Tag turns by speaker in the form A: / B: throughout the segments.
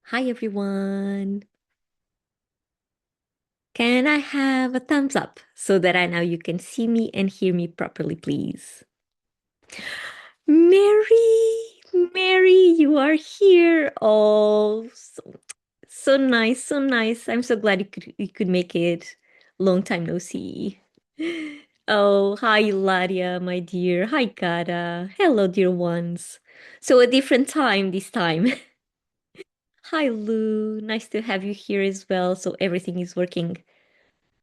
A: Hi, everyone. Can I have a thumbs up so that I know you can see me and hear me properly, please? Mary, you are here. Oh, so nice, so nice. I'm so glad you could make it. Long time no see. Oh, hi, Ladia, my dear. Hi, Gara. Hello, dear ones. So a different time this time. Hi, Lou. Nice to have you here as well. So everything is working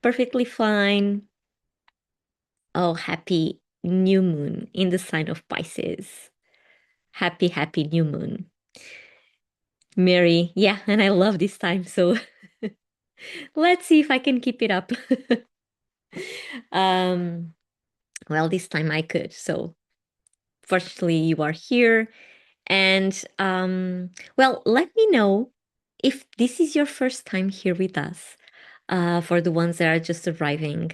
A: perfectly fine. Oh, happy new moon in the sign of Pisces. Happy, happy new moon. Mary, yeah, and I love this time. So let's see if I can keep it up. um, well, this time I could. So fortunately, you are here. And well, let me know if this is your first time here with us. For the ones that are just arriving,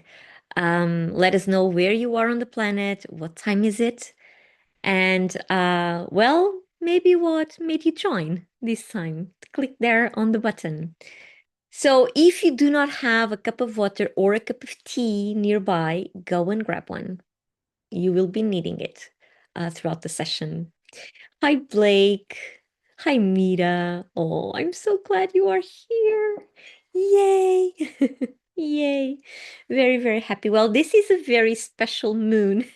A: let us know where you are on the planet. What time is it? And well, maybe what made you join this time? Click there on the button. So if you do not have a cup of water or a cup of tea nearby, go and grab one. You will be needing it throughout the session. Hi, Blake. Hi, Mira. Oh, I'm so glad you are here. Yay. Yay. Very, very happy. Well, this is a very special moon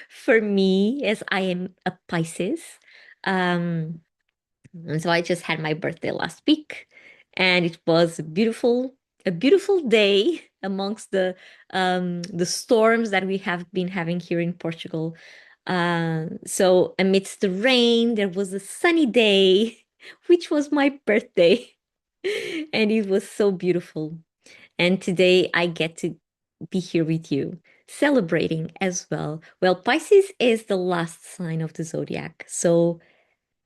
A: for me as I am a Pisces. Um, and so I just had my birthday last week, and it was a beautiful day amongst the storms that we have been having here in Portugal. So amidst the rain, there was a sunny day, which was my birthday, and it was so beautiful. And today I get to be here with you, celebrating as well. Well, Pisces is the last sign of the zodiac. So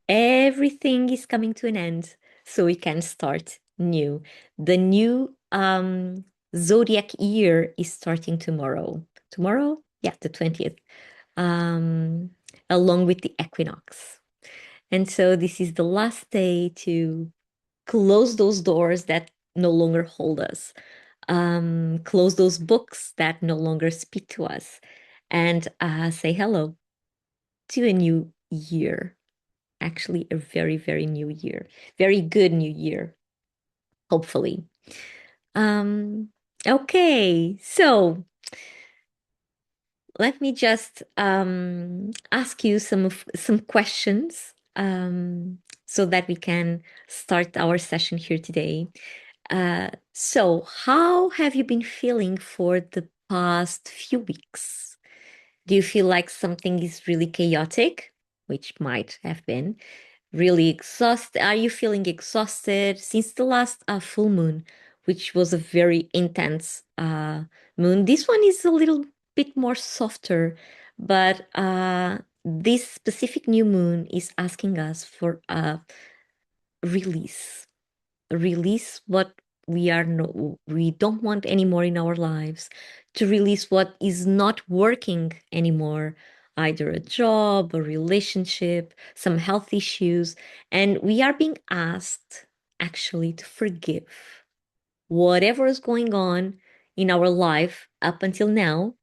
A: everything is coming to an end. So we can start new. The new zodiac year is starting tomorrow. Tomorrow? Yeah, the 20th. Um, along with the equinox. And so this is the last day to close those doors that no longer hold us, close those books that no longer speak to us, and say hello to a new year. Actually, a very, very new year, very good new year, hopefully. Um, okay, so let me just ask you some questions so that we can start our session here today. So how have you been feeling for the past few weeks? Do you feel like something is really chaotic, which might have been really exhausted? Are you feeling exhausted since the last full moon, which was a very intense moon? This one is a little bit more softer, but this specific new moon is asking us for a release, release what we don't want anymore in our lives, to release what is not working anymore, either a job, a relationship, some health issues, and we are being asked actually to forgive whatever is going on in our life up until now.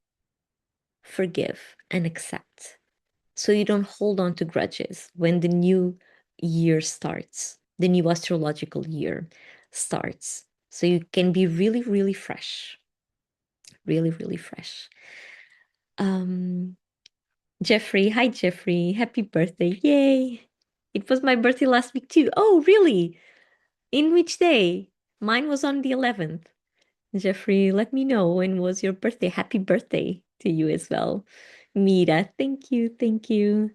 A: Forgive and accept, so you don't hold on to grudges when the new year starts, the new astrological year starts. So you can be really, really fresh, really, really fresh. Um, Jeffrey, hi, Jeffrey. Happy birthday. Yay. It was my birthday last week too. Oh, really? In which day? Mine was on the 11th. Jeffrey, let me know when was your birthday. Happy birthday to you as well. Mira, thank you, thank you.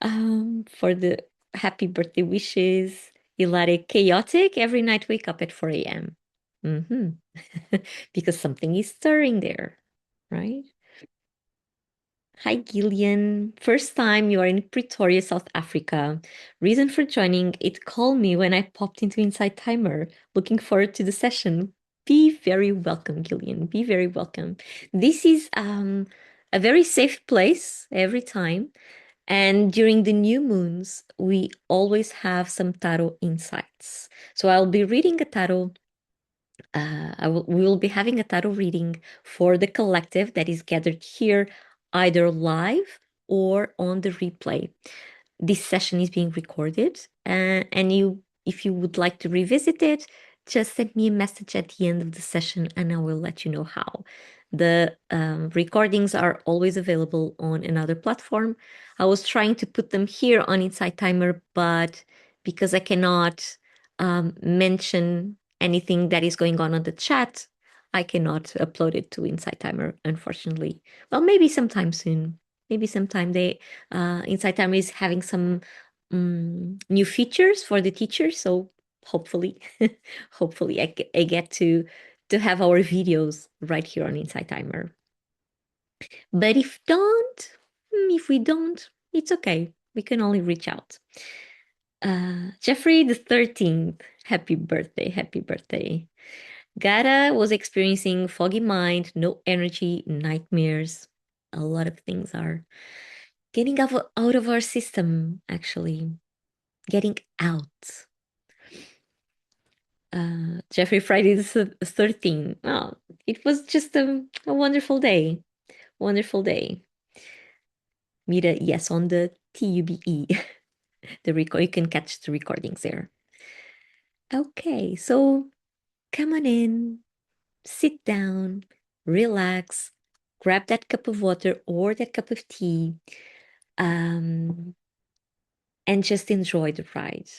A: For the happy birthday wishes. Ilare, chaotic. Every night wake up at 4 a.m. Mm-hmm. Because something is stirring there, right? Hi, Gillian. First time you are in Pretoria, South Africa. Reason for joining, it called me when I popped into Inside Timer. Looking forward to the session. Be very welcome, Gillian. Be very welcome. This is a very safe place every time. And during the new moons, we always have some tarot insights. So I'll be reading a tarot. We will be having a tarot reading for the collective that is gathered here, either live or on the replay. This session is being recorded, and if you would like to revisit it, just send me a message at the end of the session, and I will let you know how. The recordings are always available on another platform. I was trying to put them here on Inside Timer, but because I cannot mention anything that is going on the chat, I cannot upload it to Inside Timer, unfortunately. Well, maybe sometime soon. Maybe sometime Inside Timer is having some new features for the teachers. So hopefully, hopefully I get to have our videos right here on Inside Timer. But if we don't, it's okay. We can only reach out. Jeffrey the 13th, happy birthday, happy birthday. Gara was experiencing foggy mind, no energy, nightmares. A lot of things are getting out of our system, actually. Getting out. Jeffrey Friday the 13th. Oh, it was just a wonderful day. Wonderful day. Mira, yes, on the TUBE. You can catch the recordings there. Okay, so come on in, sit down, relax, grab that cup of water or that cup of tea, and just enjoy the ride.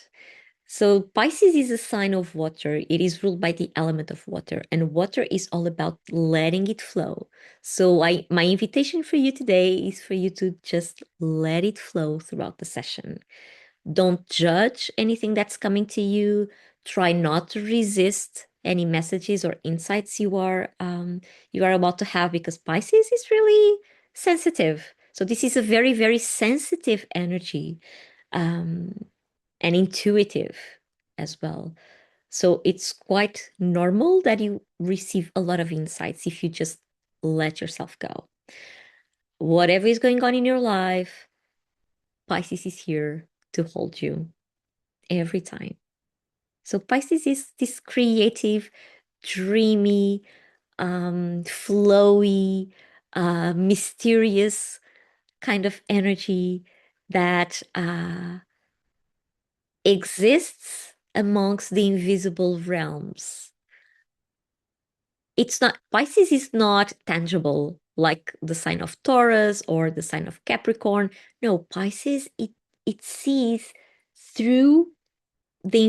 A: So Pisces is a sign of water. It is ruled by the element of water, and water is all about letting it flow. So my invitation for you today is for you to just let it flow throughout the session. Don't judge anything that's coming to you. Try not to resist any messages or insights you are about to have, because Pisces is really sensitive. So this is a very, very sensitive energy, um, and intuitive as well. So it's quite normal that you receive a lot of insights if you just let yourself go. Whatever is going on in your life, Pisces is here to hold you every time. So Pisces is this creative, dreamy, flowy, mysterious kind of energy that exists amongst the invisible realms. It's not, Pisces is not tangible like the sign of Taurus or the sign of Capricorn. No, Pisces, it sees through the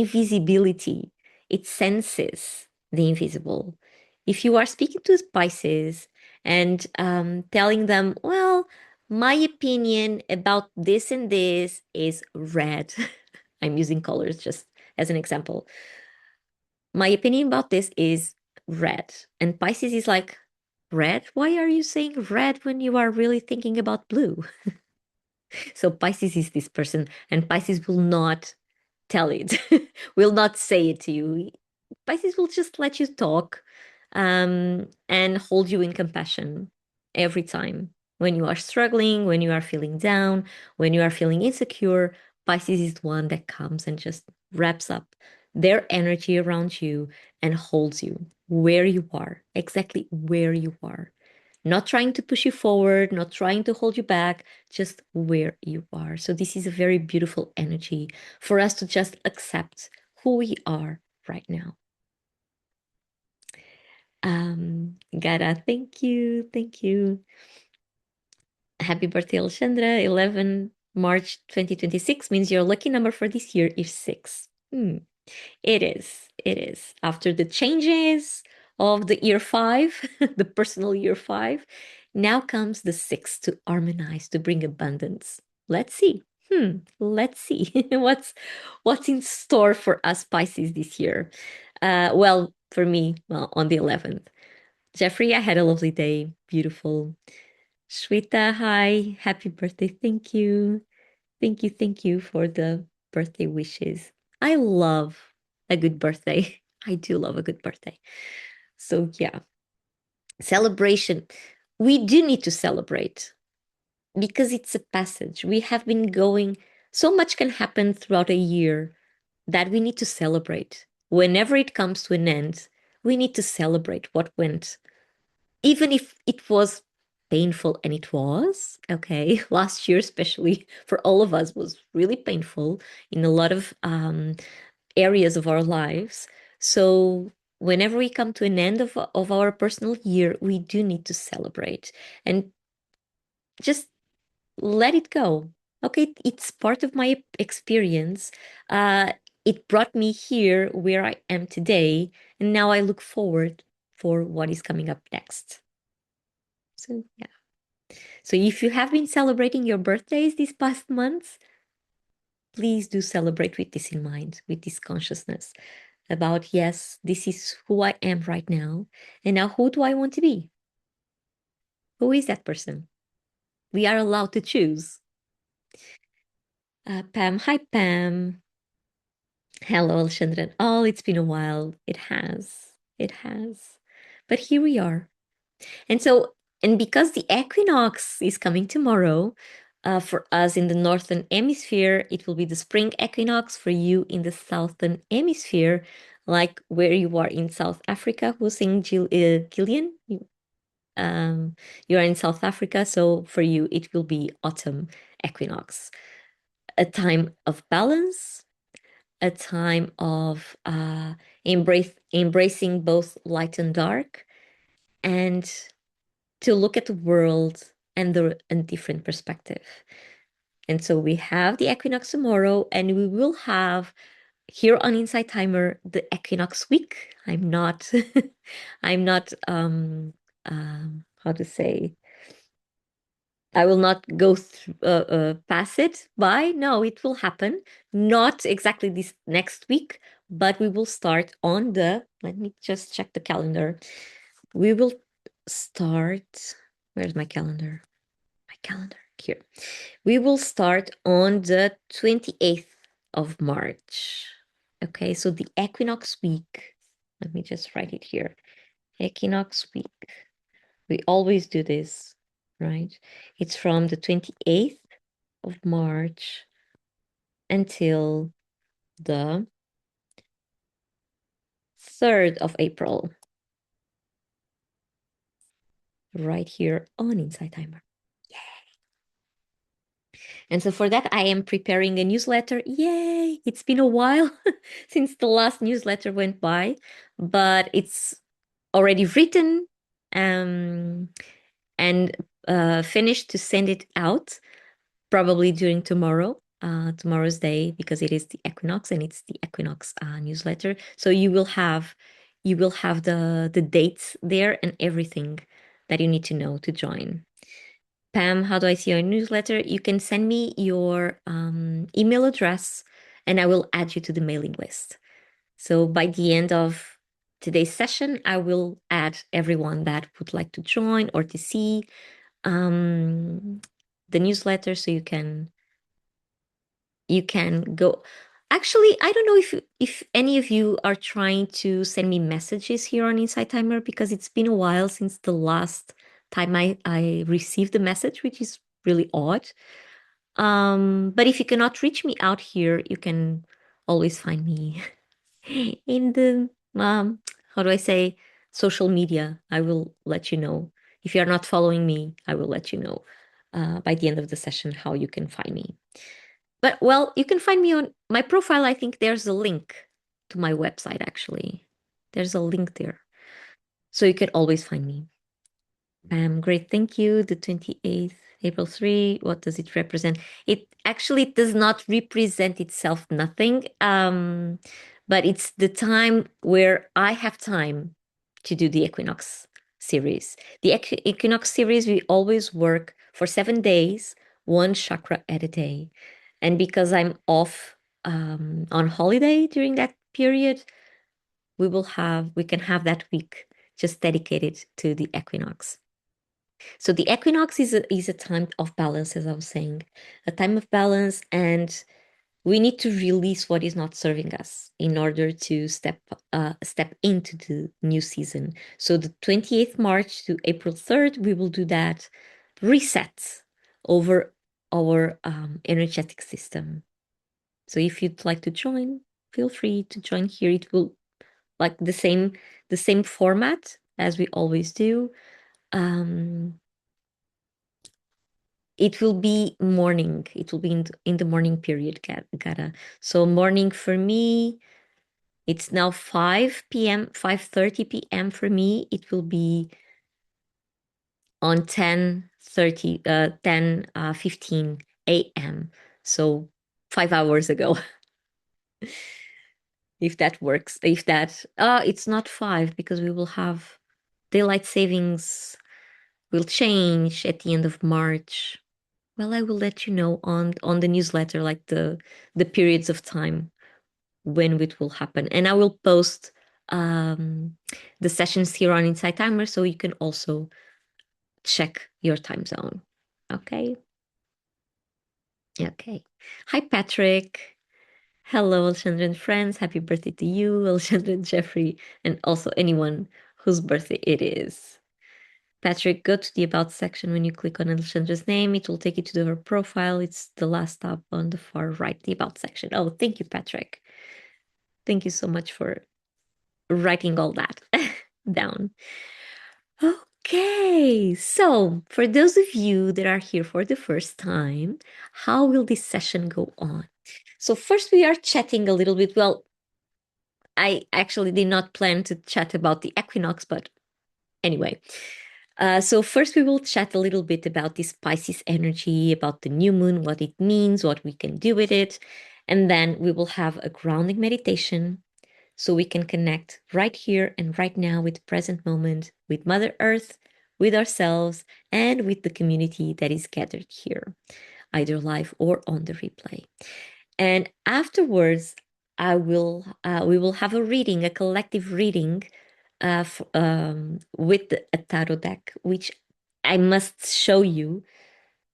A: invisibility. It senses the invisible. If you are speaking to Pisces and telling them, well, my opinion about this and this is red. I'm using colors just as an example. My opinion about this is red. And Pisces is like, red? Why are you saying red when you are really thinking about blue? So Pisces is this person, and Pisces will not tell it, will not say it to you. Pisces will just let you talk, and hold you in compassion every time. When you are struggling, when you are feeling down, when you are feeling insecure, Pisces is the one that comes and just wraps up their energy around you and holds you where you are, exactly where you are. Not trying to push you forward, not trying to hold you back, just where you are. So, this is a very beautiful energy for us to just accept who we are right now. Gara, thank you. Thank you. Happy birthday, Alexandra. 11 March 2026 means your lucky number for this year is 6. It is. It is. After the changes of the year 5, the personal year 5, now comes the 6 to harmonize, to bring abundance. Let's see. Let's see what's in store for us Pisces this year. Well, for me, well, on the 11th. Jeffrey, I had a lovely day. Beautiful. Shweta, hi. Happy birthday. Thank you. Thank you for the birthday wishes. I love a good birthday. I do love a good birthday. So, yeah, celebration. We do need to celebrate. because it's a passage. We have been going, so much can happen throughout a year that we need to celebrate. Whenever it comes to an end, we need to celebrate what went, even if it was painful, and it was okay. Last year, especially for all of us, was really painful in a lot of areas of our lives. So whenever we come to an end of our personal year, we do need to celebrate and just let it go. Okay, it's part of my experience. It brought me here where I am today, and now I look forward for what is coming up next. So yeah. So if you have been celebrating your birthdays these past months, please do celebrate with this in mind, with this consciousness about, yes, this is who I am right now. And now who do I want to be? Who is that person? We are allowed to choose. Pam, hi, Pam. Hello, Alexandra. Oh, it's been a while. It has. It has. But here we are. And so, and because the equinox is coming tomorrow, for us in the northern hemisphere, it will be the spring equinox. For you in the southern hemisphere, like where you are in South Africa, who's saying Gillian? You are in South Africa, so for you it will be autumn equinox, a time of balance, a time of embracing both light and dark, and to look at the world and the and different perspective. And so we have the equinox tomorrow, and we will have here on Inside Timer the equinox week. I'm not, I'm not, how to say, I will not go through, pass it by. No, it will happen. Not exactly this next week, but we will start on the, let me just check the calendar. We will start, where's my calendar? My calendar here. We will start on the 28th of March. Okay, so the equinox week. Let me just write it here. Equinox week. We always do this, right? It's from the 28th of March until the 3rd of April, right here on Inside Timer. And so for that, I am preparing a newsletter. Yay! It's been a while since the last newsletter went by, but it's already written um, and finished to send it out probably during tomorrow's day, because it is the equinox and it's the equinox newsletter. So you will have the dates there and everything that you need to know to join. Pam, how do I see your newsletter? You can send me your email address and I will add you to the mailing list. So by the end of today's session, I will add everyone that would like to join or to see the newsletter, so you can go. Actually, I don't know if any of you are trying to send me messages here on Inside Timer, because it's been a while since the last time I received the message, which is really odd. But if you cannot reach me out here, you can always find me in the how do I say, social media. I will let you know. If you're not following me, I will let you know by the end of the session how you can find me. But well, you can find me on my profile. I think there's a link to my website, actually. There's a link there. So you can always find me. Great, thank you. The 28th, April 3, what does it represent? It actually does not represent itself, nothing. But it's the time where I have time to do the equinox series. The equinox series, we always work for 7 days, one chakra at a day. And because I'm off on holiday during that period, we can have that week just dedicated to the equinox. So the equinox is a time of balance, as I was saying, a time of balance, and we need to release what is not serving us in order to step into the new season. So the 28th March to April 3rd, we will do that reset over our energetic system. So if you'd like to join, feel free to join here. It will like the same format as we always do. Um, it will be morning. It will be in the morning period, Gara. So morning for me, it's now 5 p.m., 5:30 p.m. for me. It will be on 15 a.m. So 5 hours ago, if that works. If that, it's not five because we will have daylight savings will change at the end of March. Well, I will let you know on the newsletter, like the periods of time when it will happen, and I will post the sessions here on Inside Timer, so you can also check your time zone. Okay. Okay. Hi, Patrick. Hello, Alexandra and friends. Happy birthday to you, Alexandra and Jeffrey, and also anyone whose birthday it is. Patrick, go to the About section. When you click on Alexandra's name, it will take you to her profile. It's the last tab on the far right, the About section. Oh, thank you, Patrick. Thank you so much for writing all that down. Okay, so for those of you that are here for the first time, how will this session go on? So, first, we are chatting a little bit. Well, I actually did not plan to chat about the equinox, but anyway. So first we will chat a little bit about this Pisces energy, about the new moon, what it means, what we can do with it. And then we will have a grounding meditation so we can connect right here and right now with the present moment, with Mother Earth, with ourselves, and with the community that is gathered here, either live or on the replay. And afterwards, we will have a reading, a collective reading with a tarot deck, which I must show you.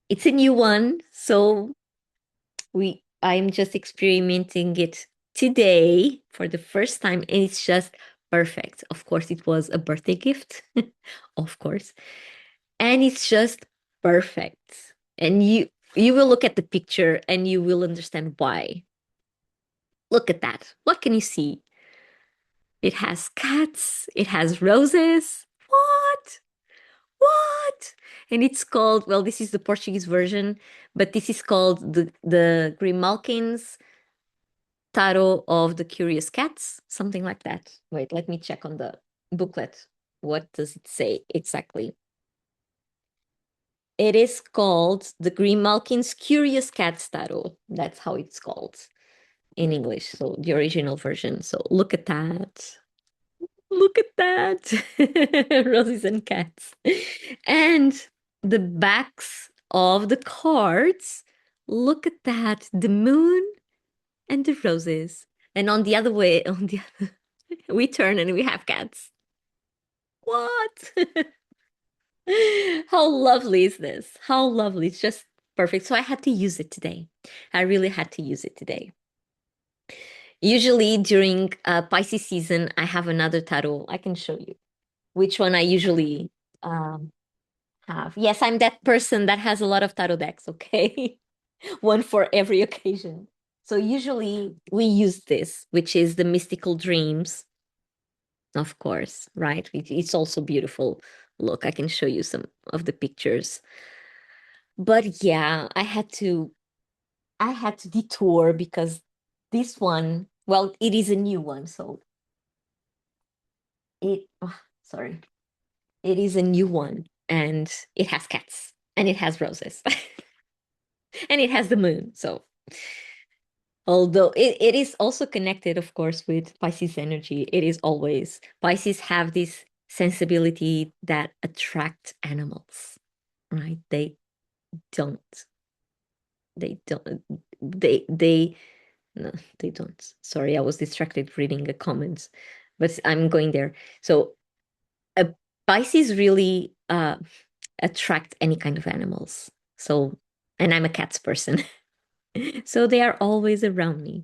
A: It's a new one, so I'm just experimenting it today for the first time, and it's just perfect. Of course, it was a birthday gift, of course, and it's just perfect. And you will look at the picture and you will understand why. Look at that. What can you see? It has cats, it has roses. What? What? And it's called, well, this is the Portuguese version, but this is called the Grimalkin's Tarot of the Curious Cats, something like that. Wait, let me check on the booklet. What does it say exactly? It is called the Grimalkin's Curious Cats Tarot. That's how it's called in English. So the original version. So look at that. Look at that. Roses and cats. And the backs of the cards. Look at that. The moon and the roses. And on the other way, on the other, we turn and we have cats. What? How lovely is this? How lovely. It's just perfect. So I had to use it today. I really had to use it today. Usually during Pisces season, I have another tarot. I can show you which one I usually um, have. Yes, I'm that person that has a lot of tarot decks, okay? One for every occasion. So usually we use this, which is the mystical dreams, of course, right? It's also beautiful. Look, I can show you some of the pictures. But yeah, I had to detour because this one, well, it is a new one, so sorry. It is a new one and it has cats and it has roses and it has the moon. So although it is also connected, of course, with Pisces energy, it is always Pisces have this sensibility that attract animals, right? Don't, they don't, they, no, they don't. Sorry, I was distracted reading a comment, but I'm going there. So a Pisces really attract any kind of animals. So, and I'm a cats person. So they are always around me.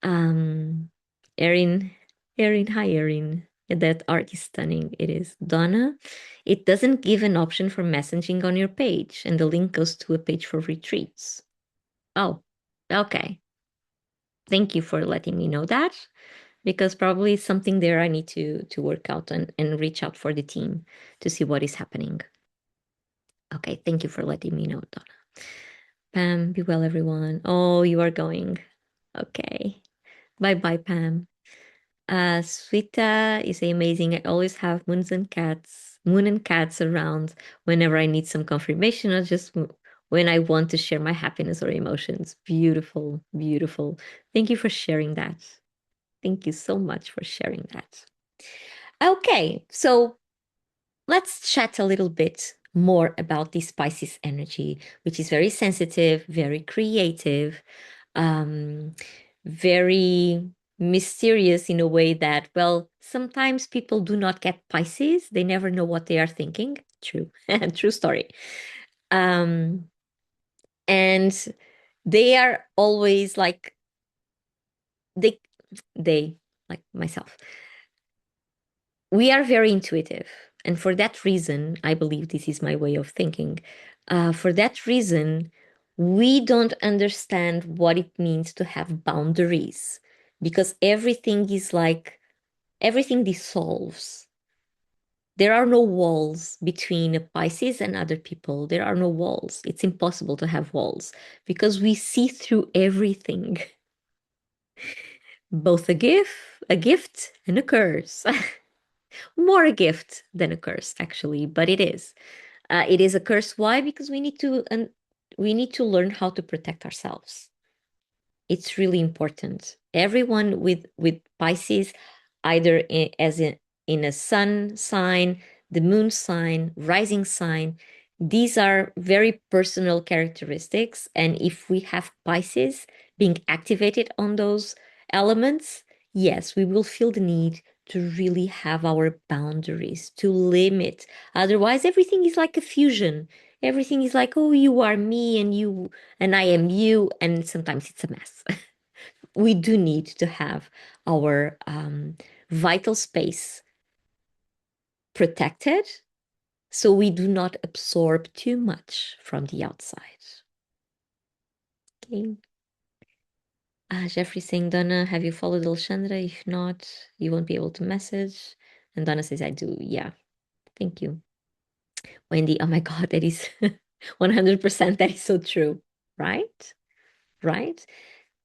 A: Um, Erin, hi, Erin. That art is stunning. It is. Donna, it doesn't give an option for messaging on your page, and the link goes to a page for retreats. Oh, okay. Thank you for letting me know that, because probably it's something there I need to work out and reach out for the team to see what is happening. Okay, thank you for letting me know, Donna. Pam, be well, everyone. Oh, you are going. Okay. Bye bye, Pam. Sweta is amazing. I always have moon and cats around whenever I need some confirmation or just when I want to share my happiness or emotions. Beautiful, beautiful. Thank you for sharing that. Thank you so much for sharing that. Okay, so let's chat a little bit more about this Pisces energy, which is very sensitive, very creative, um, very mysterious in a way that, well, sometimes people do not get Pisces. They never know what they are thinking. True, true story. Um, and they are always like, they, they, like myself, we are very intuitive. And for that reason, I believe this is my way of thinking. For that reason, we don't understand what it means to have boundaries because everything is like, everything dissolves. There are no walls between a Pisces and other people. There are no walls. It's impossible to have walls because we see through everything, both a gift and a curse. More a gift than a curse, actually, but it is. It is a curse. Why? Because we need to learn how to protect ourselves. It's really important. Everyone with Pisces, either in a sun sign, the moon sign, rising sign, these are very personal characteristics. And if we have Pisces being activated on those elements, yes, we will feel the need to really have our boundaries, to limit. Otherwise, everything is like a fusion. Everything is like, oh, you are me and you and I am you, and sometimes it's a mess. We do need to have our vital space protected so we do not absorb too much from the outside. Okay. Jeffrey saying, Donna, have you followed Alexandra? If not, you won't be able to message. And Donna says, I do. Yeah. Thank you. Wendy, oh my God, that is 100%. That is so true. Right? Right?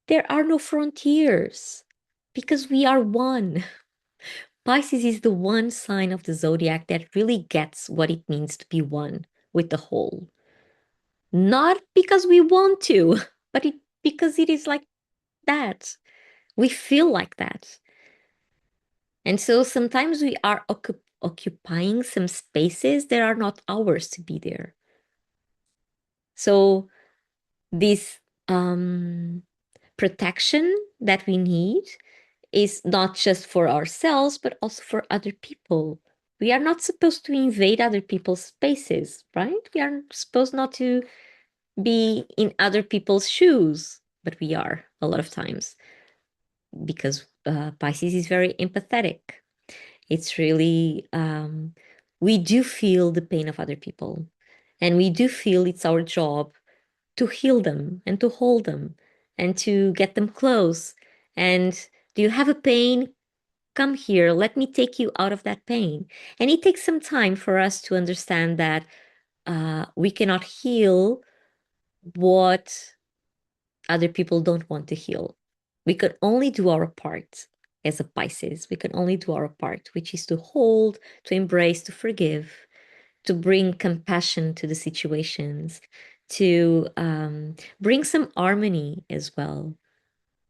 A: There are no frontiers because we are one. Pisces is the one sign of the zodiac that really gets what it means to be one with the whole. Not because we want to, but because it is like that. We feel like that. And so sometimes we are occupying some spaces that are not ours to be there. So this protection that we need is not just for ourselves, but also for other people. We are not supposed to invade other people's spaces, right? We are supposed not to be in other people's shoes, but we are a lot of times because Pisces is very empathetic. It's really, we do feel the pain of other people, and we do feel it's our job to heal them and to hold them and to get them close. And do you have a pain? Come here, let me take you out of that pain. And it takes some time for us to understand that we cannot heal what other people don't want to heal. We can only do our part as a Pisces. We can only do our part, which is to hold, to embrace, to forgive, to bring compassion to the situations, to bring some harmony as well,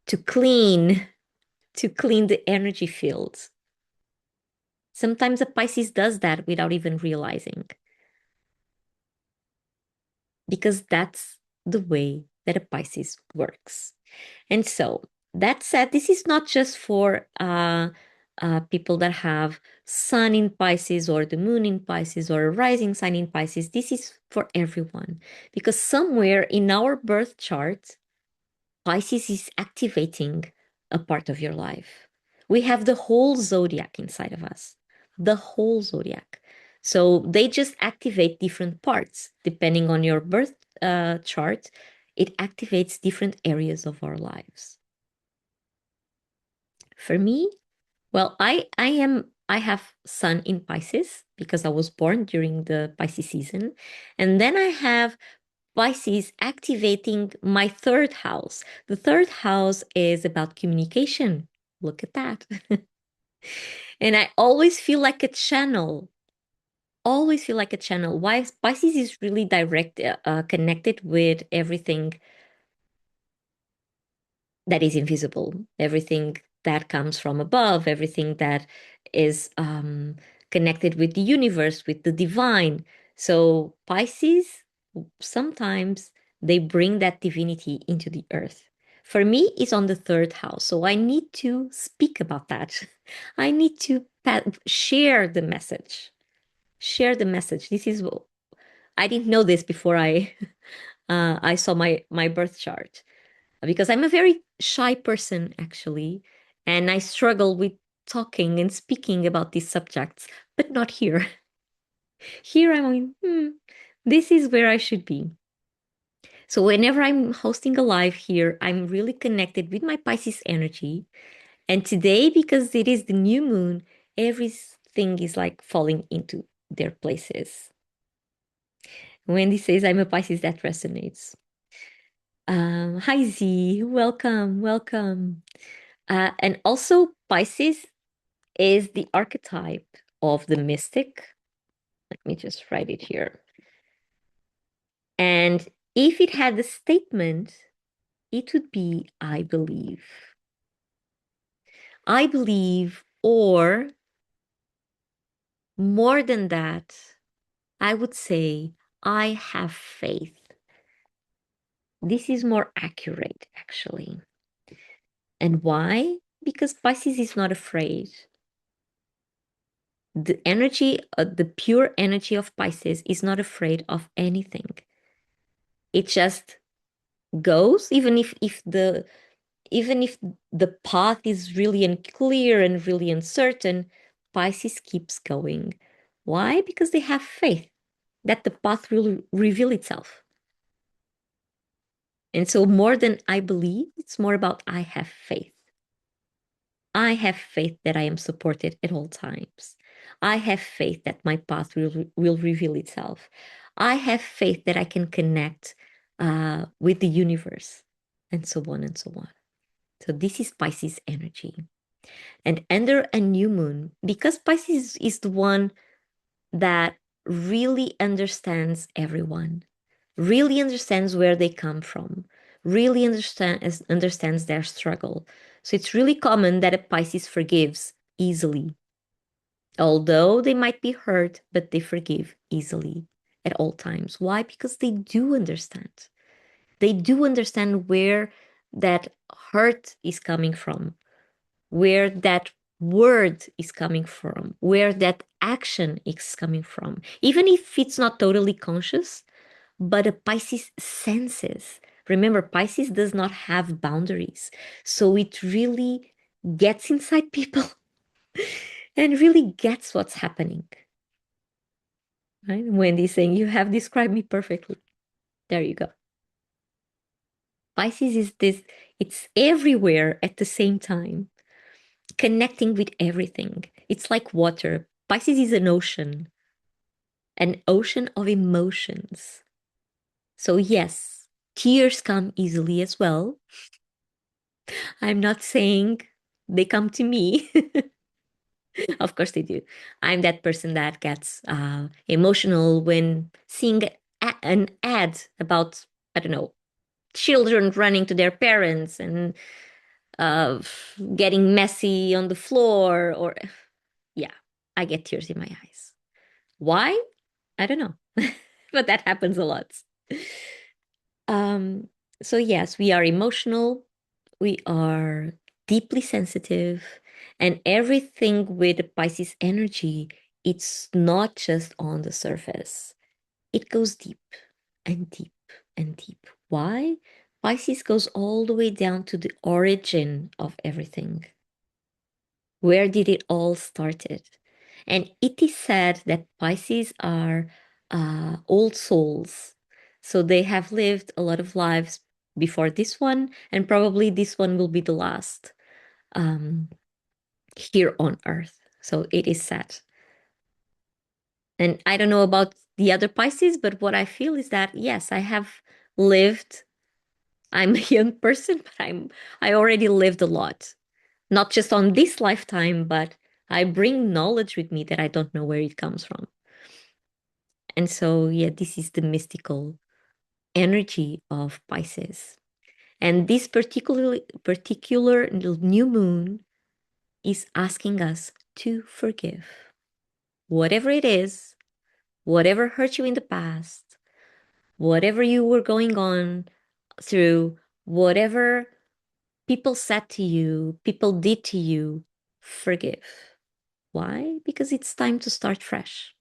A: to clean, to clean the energy fields. Sometimes a Pisces does that without even realizing, because that's the way that a Pisces works. And so, that said, this is not just for people that have sun in Pisces or the moon in Pisces or a rising sign in Pisces. This is for everyone because somewhere in our birth chart, Pisces is activating a part of your life. We have the whole zodiac inside of us, the whole zodiac. So they just activate different parts depending on your birth chart. It activates different areas of our lives. For me, well, I have Sun in Pisces because I was born during the Pisces season, and then I have Pisces activating my third house. The third house is about communication. Look at that. And I always feel like a channel. Always feel like a channel. Why Pisces is really direct, connected with everything that is invisible, everything that comes from above, everything that is connected with the universe, with the divine. So Pisces, sometimes they bring that divinity into the earth. For me, it's on the third house. So I need to speak about that. I need to share the message. Share the message. This is, I didn't know this before I saw my birth chart, because I'm a very shy person, actually, and I struggle with talking and speaking about these subjects, but not here. Here I'm going, this is where I should be. So whenever I'm hosting a live here, I'm really connected with my Pisces energy. And today, because it is the new moon, everything is like falling into their places. Wendy says, I'm a Pisces, that resonates. Hi Z, welcome, welcome. And also, Pisces is the archetype of the mystic. Let me just write it here. And if it had a statement, it would be I believe. I believe, or more than that, I would say I have faith. This is more accurate, actually. And why? Because Pisces is not afraid. The energy, the pure energy of Pisces is not afraid of anything. It just goes, even if the path is really unclear and really uncertain, Pisces keeps going. Why? Because they have faith that the path will reveal itself. And so more than I believe, it's more about I have faith. I have faith that I am supported at all times. I have faith that my path will reveal itself. I have faith that I can connect with the universe, and so on and so on. So this is Pisces energy. And under a new moon, because Pisces is the one that really understands everyone, really understands where they come from, really understands their struggle. So it's really common that a Pisces forgives easily. Although they might be hurt, but they forgive easily at all times. Why? Because they do understand. They do understand where that hurt is coming from, where that word is coming from, where that action is coming from, even if it's not totally conscious, but a Pisces senses. Remember, Pisces does not have boundaries. So it really gets inside people and really gets what's happening. Right? Wendy's saying, you have described me perfectly. There you go. Pisces is this, it's everywhere at the same time, connecting with everything. It's like water. Pisces is an ocean of emotions. So, yes, tears come easily as well. I'm not saying they come to me. Of course they do. I'm that person that gets emotional when seeing an ad about, I don't know, children running to their parents and uh, getting messy on the floor, or yeah, I get tears in my eyes. Why? I don't know, but that happens a lot. Um, so yes, we are emotional, we are deeply sensitive, and everything with the Pisces energy, it's not just on the surface. It goes deep and deep and deep. Why? Pisces goes all the way down to the origin of everything. Where did it all started? And it is said that Pisces are old souls. So they have lived a lot of lives before this one, and probably this one will be the last um, here on Earth. So it is said. And I don't know about the other Pisces, but what I feel is that yes, I have lived. I'm a young person, but I already lived a lot. Not just on this lifetime, but I bring knowledge with me that I don't know where it comes from. And so, yeah, this is the mystical energy of Pisces. And this particular new moon is asking us to forgive whatever it is, whatever hurt you in the past, whatever you were going on through, whatever people said to you, people did to you, forgive. Why? Because it's time to start fresh.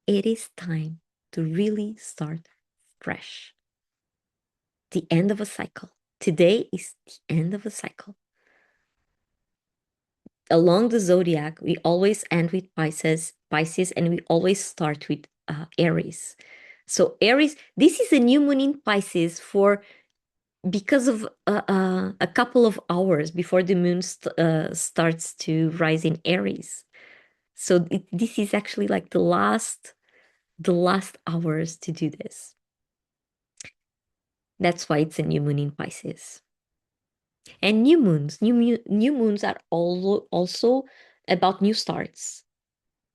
A: It is time to really start fresh. The end of a cycle. Today is the end of a cycle. Along the zodiac, we always end with Pisces, and we always start with Aries. So Aries, this is a new moon in Pisces for because of a couple of hours before the moon starts to rise in Aries. So this is actually like the last hours to do this. That's why it's a new moon in Pisces. And new moons are also about new starts,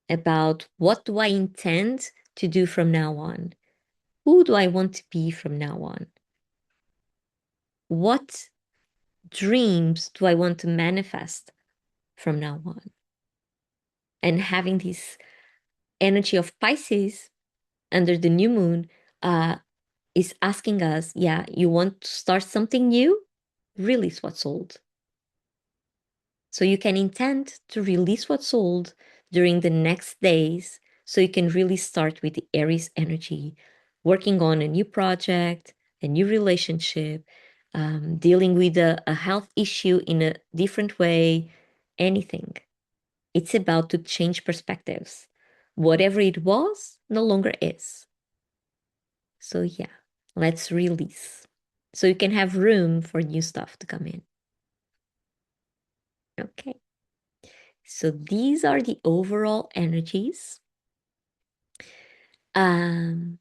A: about what do I intend to do from now on? Who do I want to be from now on? What dreams do I want to manifest from now on? And having this energy of Pisces under the new moon is asking us, yeah, you want to start something new? Release what's old. So you can intend to release what's old during the next days so you can really start with the Aries energy, working on a new project, a new relationship, dealing with a health issue in a different way, anything. It's about to change perspectives. Whatever it was, no longer is. So, yeah, let's release so you can have room for new stuff to come in. Okay. So these are the overall energies. Um,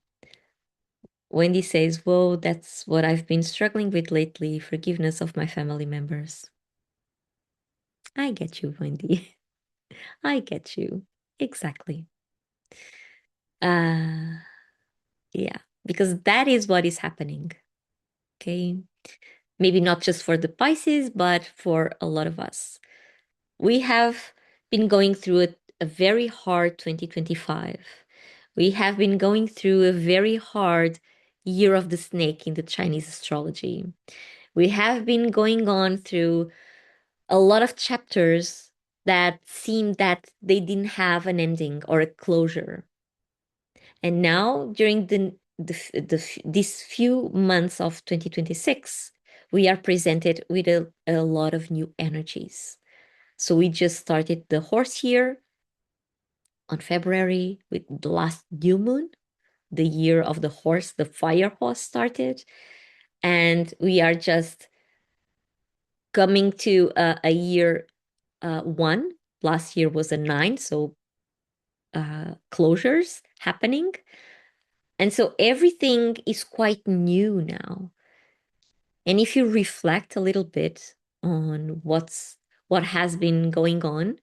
A: Wendy says, whoa, that's what I've been struggling with lately, forgiveness of my family members. I get you, Wendy. I get you. Exactly. Uh, yeah, because that is what is happening. Okay. Maybe not just for the Pisces, but for a lot of us. We have been going through a very hard 2025. We have been going through a very hard year of the snake in the Chinese astrology. We have been going on through a lot of chapters that seemed that they didn't have an ending or a closure. And now, during these few months of 2026, we are presented with a lot of new energies. So we just started the horse year on February with the last new moon. The year of the horse, the fire horse started. And we are just coming to a year one. Last year was a nine, so closures happening. And so everything is quite new now. And if you reflect a little bit on what has been going on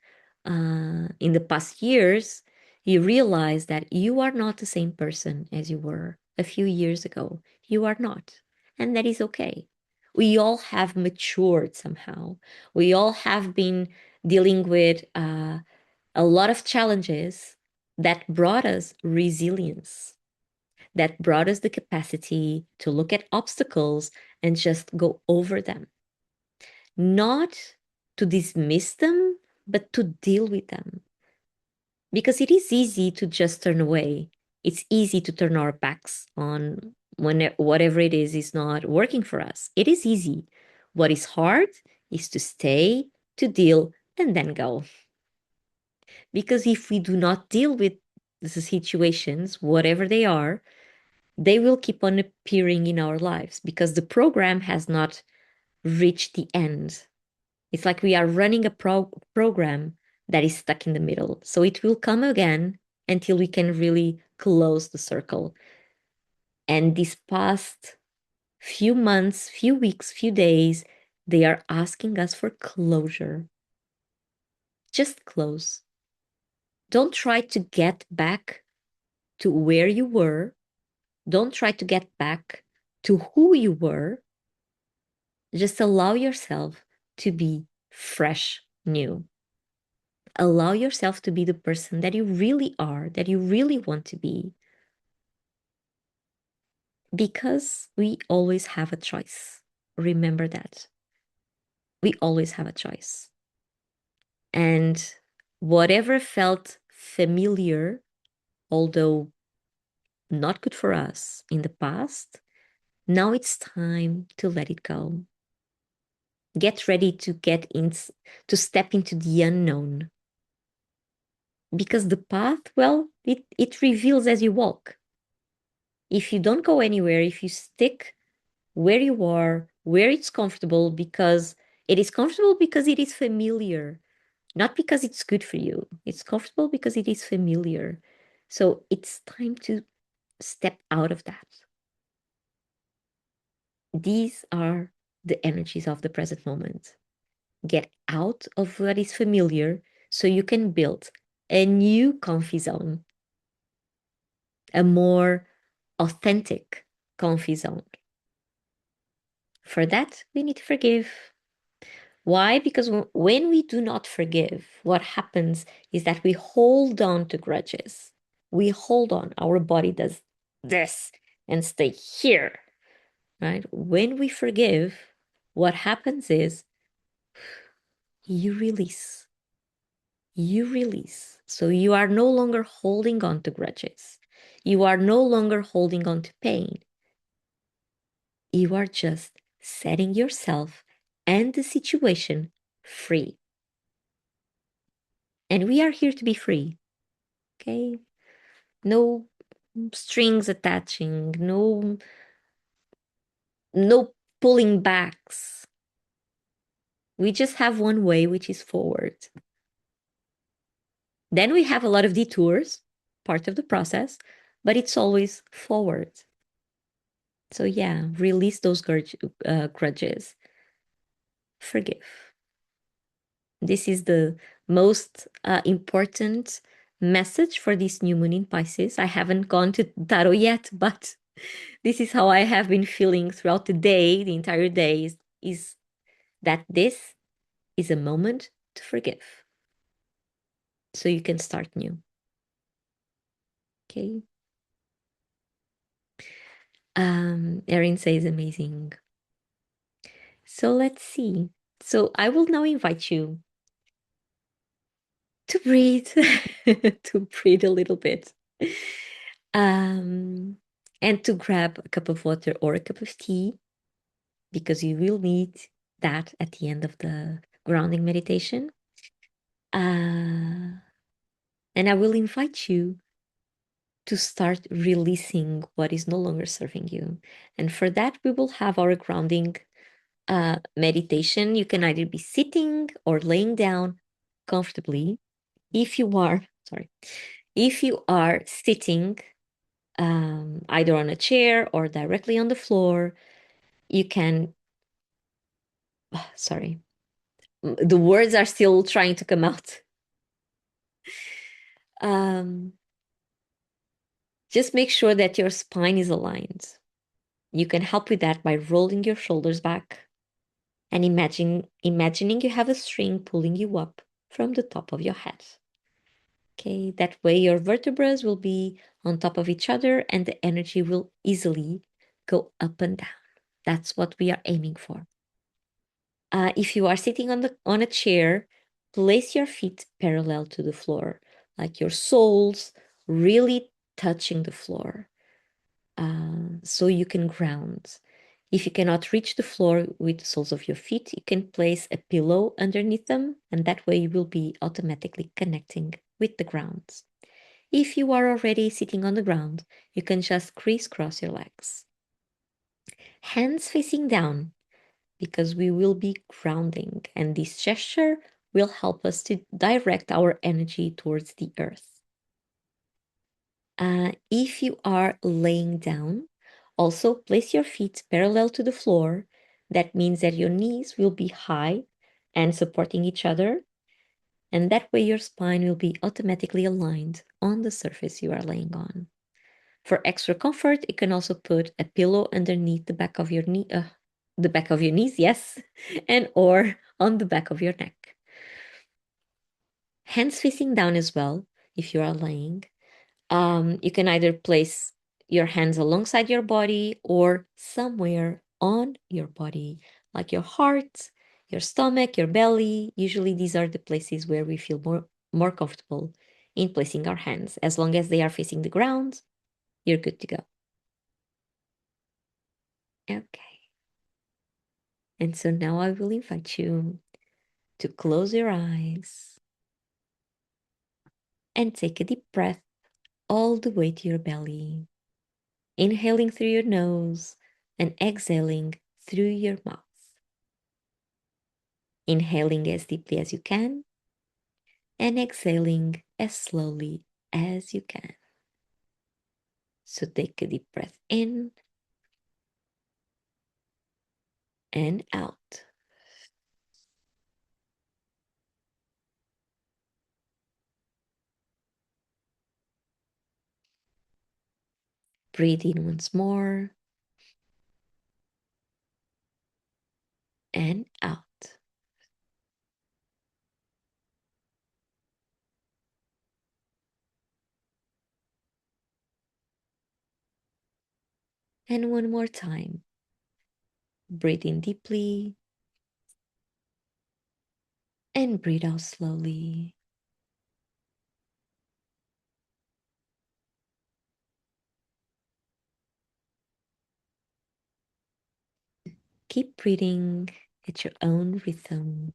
A: in the past years, you realize that you are not the same person as you were a few years ago. You are not. And that is okay. We all have matured somehow. We all have been dealing with a lot of challenges that brought us resilience, that brought us the capacity to look at obstacles and just go over them, not to dismiss them, but to deal with them. Because it is easy to just turn away. It's easy to turn our backs on when whatever it is not working for us. It is easy. What is hard is to stay to deal and then go. Because if we do not deal with the situations, whatever they are, they will keep on appearing in our lives because the program has not reached the end. It's like we are running a program that is stuck in the middle. So it will come again until we can really close the circle. And these past few months, few weeks, few days, they are asking us for closure. Just close. Don't try to get back to where you were. Don't try to get back to who you were. Just allow yourself to be fresh, new. Allow yourself to be the person that you really are, that you really want to be. Because we always have a choice. Remember that. We always have a choice. And whatever felt familiar, although not good for us in the past, now it's time to let it go. Get ready to to step into the unknown. Because the path, well, it reveals as you walk. If you don't go anywhere, if you stick where you are, where it's comfortable, because it is comfortable because it is familiar, not because it's good for you. It's comfortable because it is familiar. So it's time to step out of that. These are the energies of the present moment. Get out of what is familiar so you can build a new comfy zone, a more authentic comfy zone. For that, we need to forgive. Why? Because when we do not forgive, what happens is that we hold on to grudges. We hold on. Our body does this and stay here, right? When we forgive, what happens is you release. You release. So you are no longer holding on to grudges. You are no longer holding on to pain. You are just setting yourself and the situation free. And we are here to be free. Okay? No strings attaching, no pulling backs. We just have one way, which is forward. Then we have a lot of detours, part of the process, but it's always forward. So yeah, release those grudges. Forgive. This is the most important message for this new moon in Pisces. I haven't gone to tarot yet, but this is how I have been feeling throughout the day, the entire day, is that this is a moment to forgive. So you can start new. Okay. Erin says amazing. So let's see. So I will now invite you to breathe, to breathe a little bit. And to grab a cup of water or a cup of tea, because you will need that at the end of the grounding meditation. And I will invite you to start releasing what is no longer serving you. And for that, we will have our grounding meditation. You can either be sitting or laying down comfortably. If you are, sorry, if you are sitting either on a chair or directly on the floor, you can, sorry, the words are still trying to come out. Just make sure that your spine is aligned. You can help with that by rolling your shoulders back and imagining you have a string pulling you up from the top of your head. Okay, that way your vertebrae will be on top of each other and the energy will easily go up and down. That's what we are aiming for. If you are sitting on a chair, place your feet parallel to the floor, like your soles really touching the floor, so you can ground. If you cannot reach the floor with the soles of your feet, you can place a pillow underneath them, and that way you will be automatically connecting with the ground. If you are already sitting on the ground, you can just crisscross your legs. Hands facing down, because we will be grounding, and this gesture will help us to direct our energy towards the earth. If you are laying down, also place your feet parallel to the floor. That means that your knees will be high and supporting each other, and that way your spine will be automatically aligned on the surface you are laying on. For extra comfort, you can also put a pillow underneath the back of your the back of your knees, yes, and or on the back of your neck. Hands facing down as well, if you are laying. You can either place your hands alongside your body or somewhere on your body, like your heart, your stomach, your belly. Usually these are the places where we feel more comfortable in placing our hands. As long as they are facing the ground, you're good to go. Okay. And so now I will invite you to close your eyes and take a deep breath all the way to your belly, inhaling through your nose and exhaling through your mouth. Inhaling as deeply as you can and exhaling as slowly as you can. So take a deep breath in and out. Breathe in once more and out. And one more time. Breathe in deeply and breathe out slowly. Keep breathing at your own rhythm.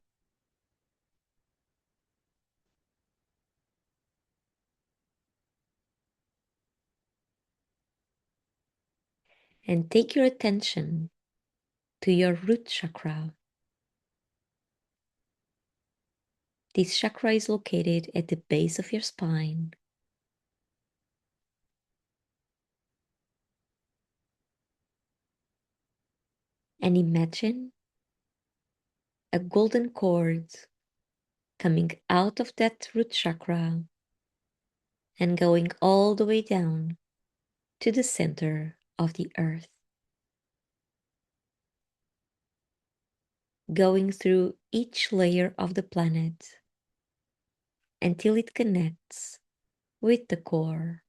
A: And take your attention to your root chakra. This chakra is located at the base of your spine. And imagine a golden cord coming out of that root chakra and going all the way down to the center of the earth, going through each layer of the planet until it connects with the core.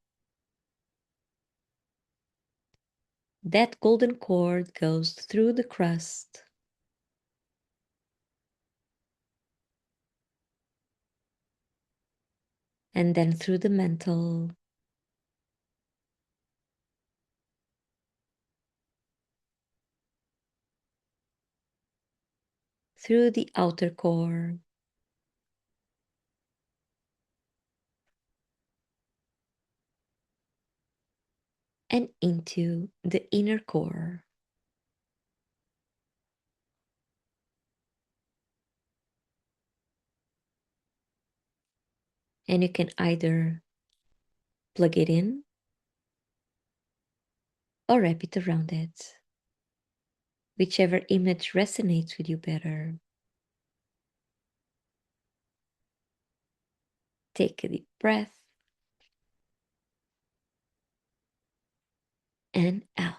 A: That golden cord goes through the crust and then through the mantle, through the outer core, and into the inner core. And you can either plug it in or wrap it around it, whichever image resonates with you better. Take a deep breath and out.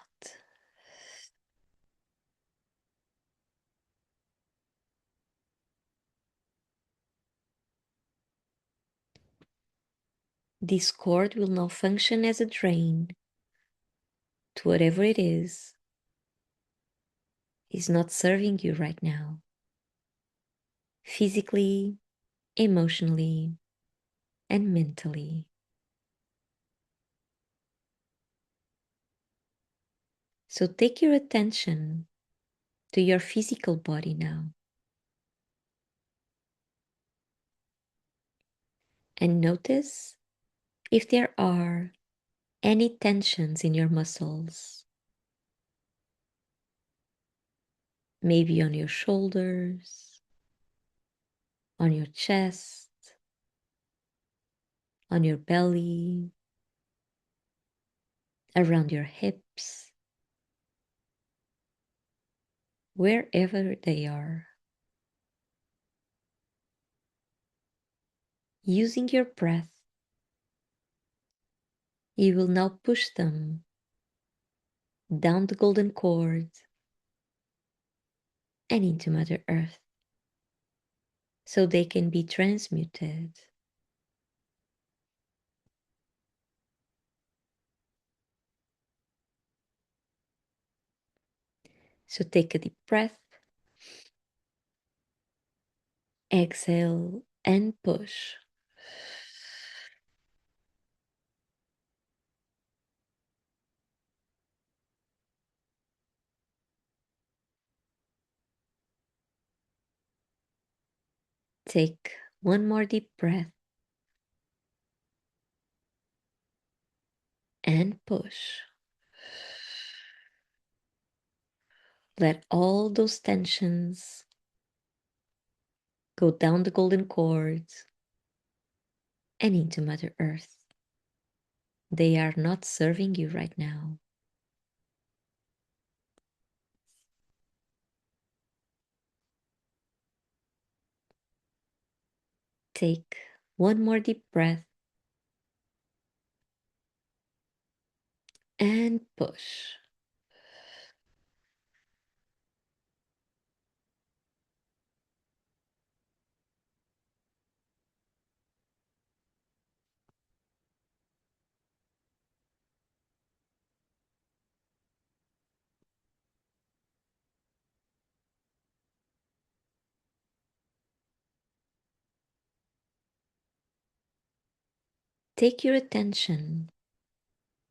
A: This cord will now function as a drain to whatever it is not serving you right now, physically, emotionally, and mentally. So take your attention to your physical body now. And notice if there are any tensions in your muscles. Maybe on your shoulders, on your chest, on your belly, around your hips, wherever they are. Using your breath, you will now push them down the golden cord and into Mother Earth so they can be transmuted. So take a deep breath, exhale, and push. Take one more deep breath and push. Let all those tensions go down the golden cord and into Mother Earth. They are not serving you right now. Take one more deep breath and push. Take your attention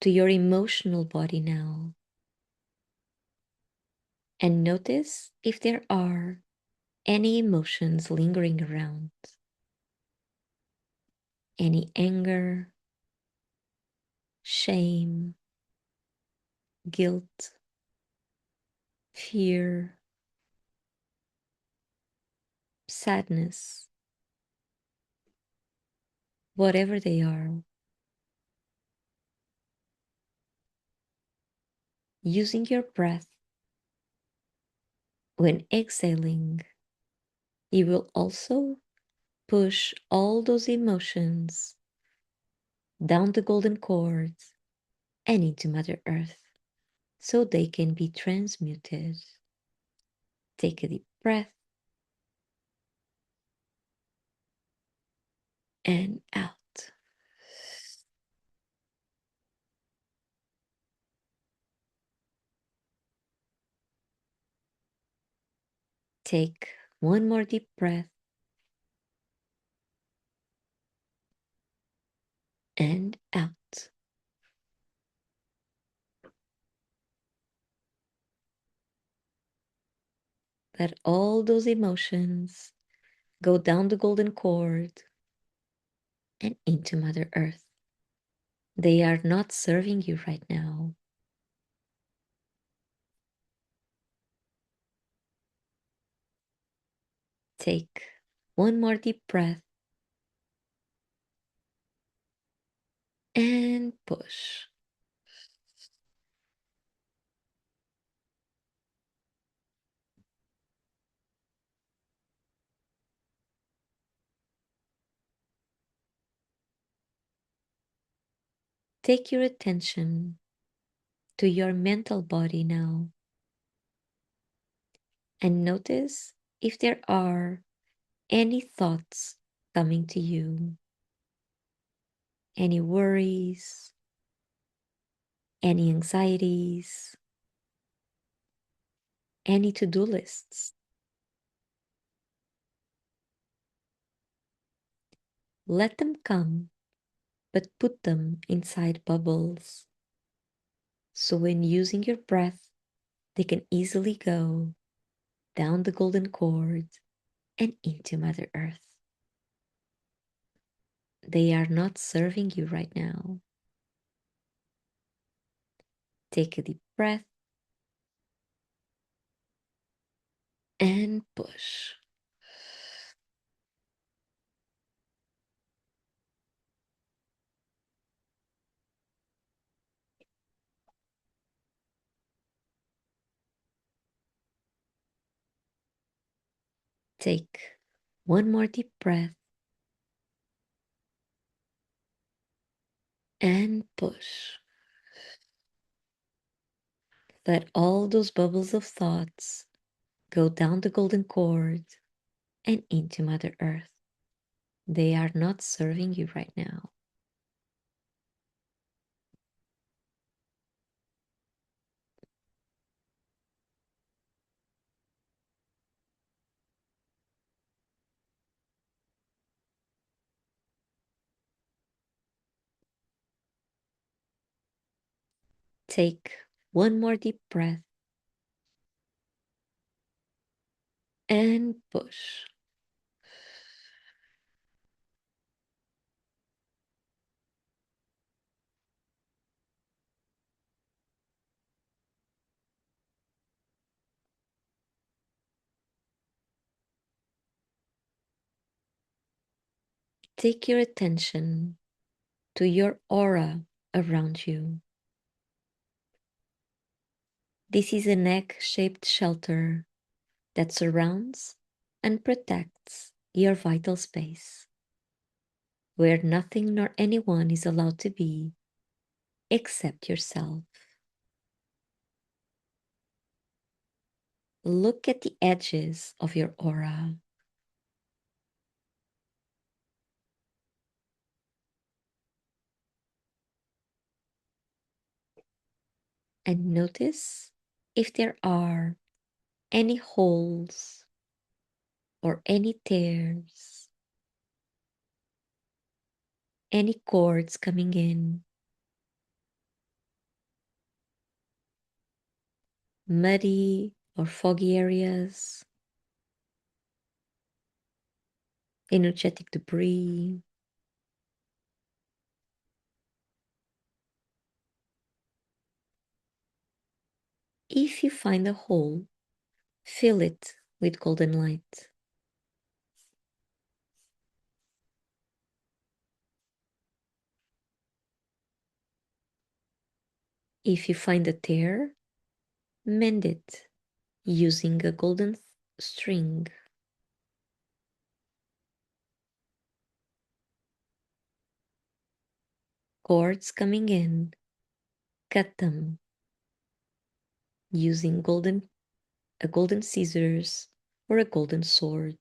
A: to your emotional body now and notice if there are any emotions lingering around. Any anger, shame, guilt, fear, sadness, whatever they are. Using your breath, when exhaling, you will also push all those emotions down the golden cord and into Mother Earth so they can be transmuted. Take a deep breath and out. Take one more deep breath and out. Let all those emotions go down the golden cord and into Mother Earth. They are not serving you right now. Take one more deep breath and push. Take your attention to your mental body now and notice if there are any thoughts coming to you, any worries, any anxieties, any to-do lists. Let them come, but put them inside bubbles. So when using your breath, they can easily go down the golden cord and into Mother Earth. They are not serving you right now. Take a deep breath and push. Take one more deep breath and push. Let all those bubbles of thoughts go down the golden cord and into Mother Earth. They are not serving you right now. Take one more deep breath and push. Take your attention to your aura around you. This is an egg-shaped shelter that surrounds and protects your vital space, where nothing nor anyone is allowed to be except yourself. Look at the edges of your aura. And notice if there are any holes or any tears, any cords coming in, muddy or foggy areas, energetic debris. If you find a hole, fill it with golden light. If you find a tear, mend it using a golden string. Cords coming in, cut them using a golden scissors or a golden sword.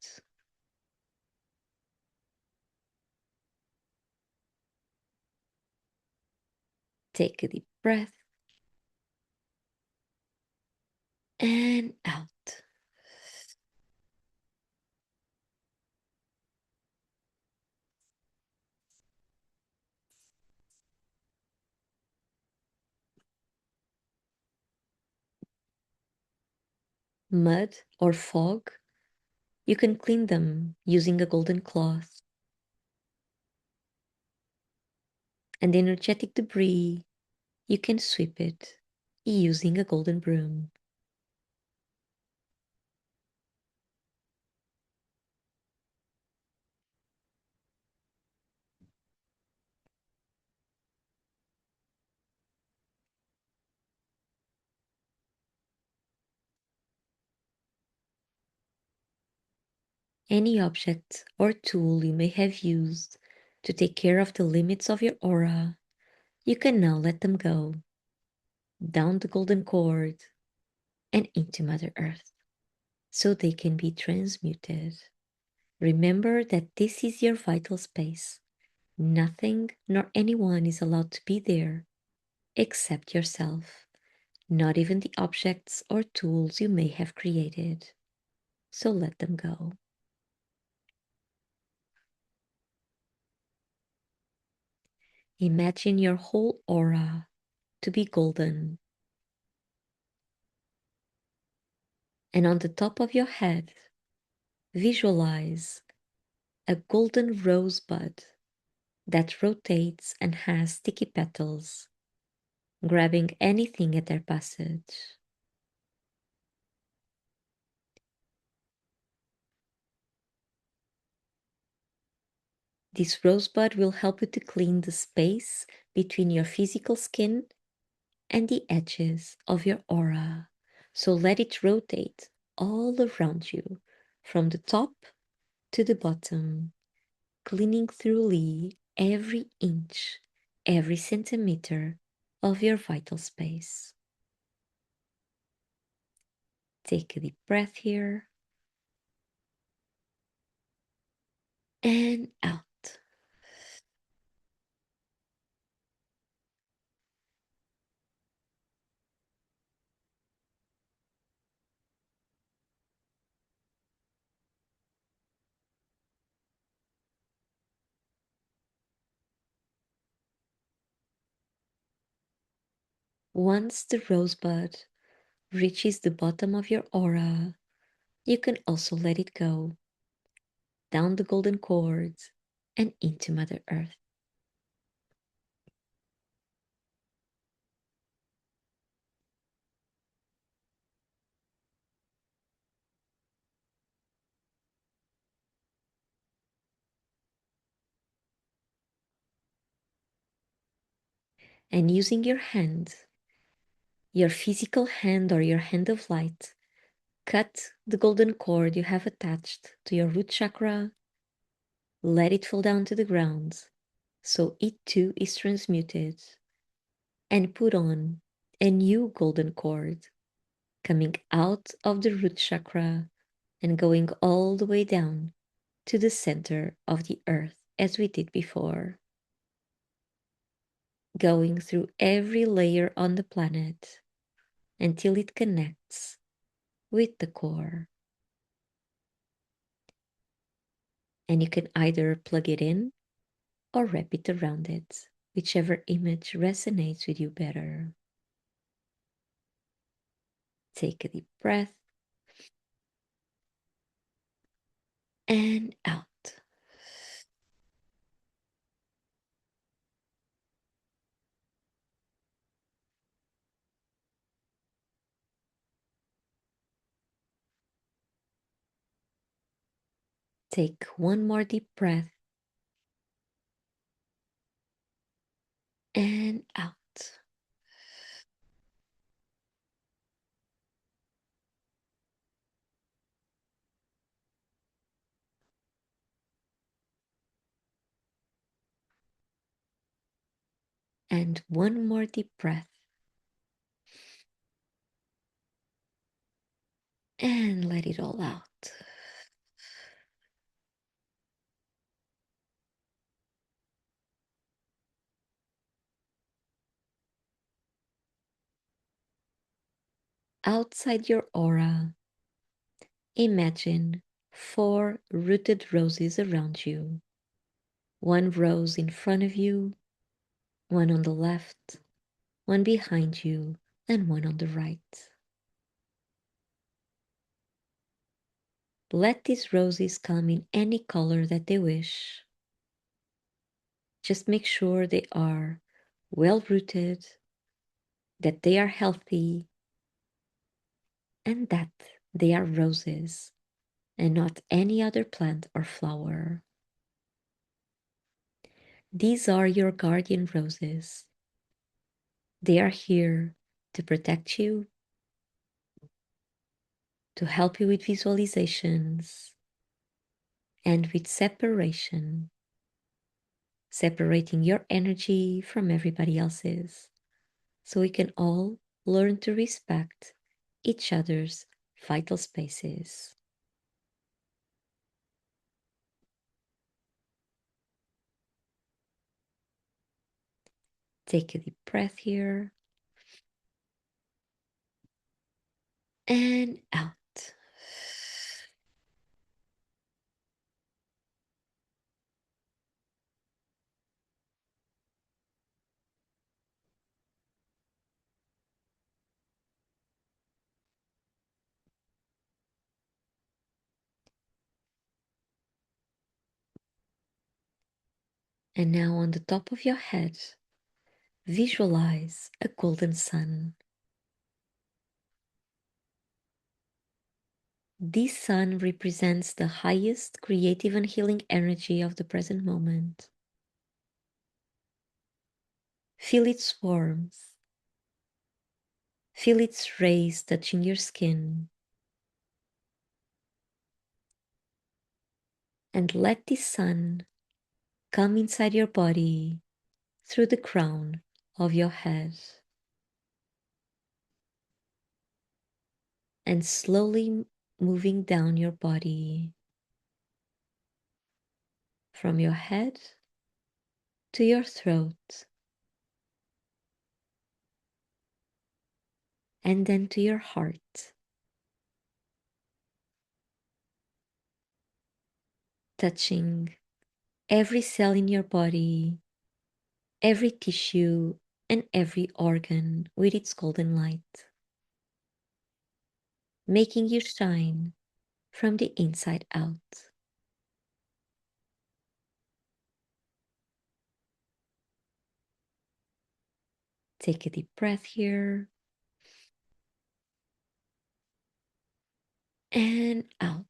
A: Take a deep breath and out. Mud or fog, you can clean them using a golden cloth. And energetic debris, you can sweep it using a golden broom. Any object or tool you may have used to take care of the limits of your aura, you can now let them go down the golden cord and into Mother Earth so they can be transmuted. Remember that this is your vital space. Nothing nor anyone is allowed to be there except yourself, not even the objects or tools you may have created. So let them go. Imagine your whole aura to be golden. And on the top of your head, visualize a golden rosebud that rotates and has sticky petals, grabbing anything at their passage. This rosebud will help you to clean the space between your physical skin and the edges of your aura. So let it rotate all around you, from the top to the bottom, cleaning thoroughly every inch, every centimeter of your vital space. Take a deep breath here and out. Once the rosebud reaches the bottom of your aura, you can also let it go down the golden cords and into Mother Earth. And using your physical hand or your hand of light, cut the golden cord you have attached to your root chakra, let it fall down to the ground so it too is transmuted, and put on a new golden cord coming out of the root chakra and going all the way down to the center of the earth as we did before, going through every layer on the planet until it connects with the core. And you can either plug it in or wrap it around it, whichever image resonates with you better. Take a deep breath and out. Take one more deep breath and out. And one more deep breath and let it all out. Outside your aura, imagine 4 rooted roses around you. One rose in front of you, one on the left, one behind you, and one on the right. Let these roses come in any color that they wish. Just make sure they are well rooted, that they are healthy, and that they are roses and not any other plant or flower. These are your guardian roses. They are here to protect you, to help you with visualizations, and with separation, separating your energy from everybody else's, so we can all learn to respect each other's vital spaces. Take a deep breath here and out. And now on the top of your head, visualize a golden sun. This sun represents the highest creative and healing energy of the present moment. Feel its warmth. Feel its rays touching your skin. And let this sun come inside your body through the crown of your head. And slowly moving down your body from your head to your throat, and then to your heart, touching every cell in your body, every tissue, and every organ with its golden light, making you shine from the inside out. Take a deep breath here and out.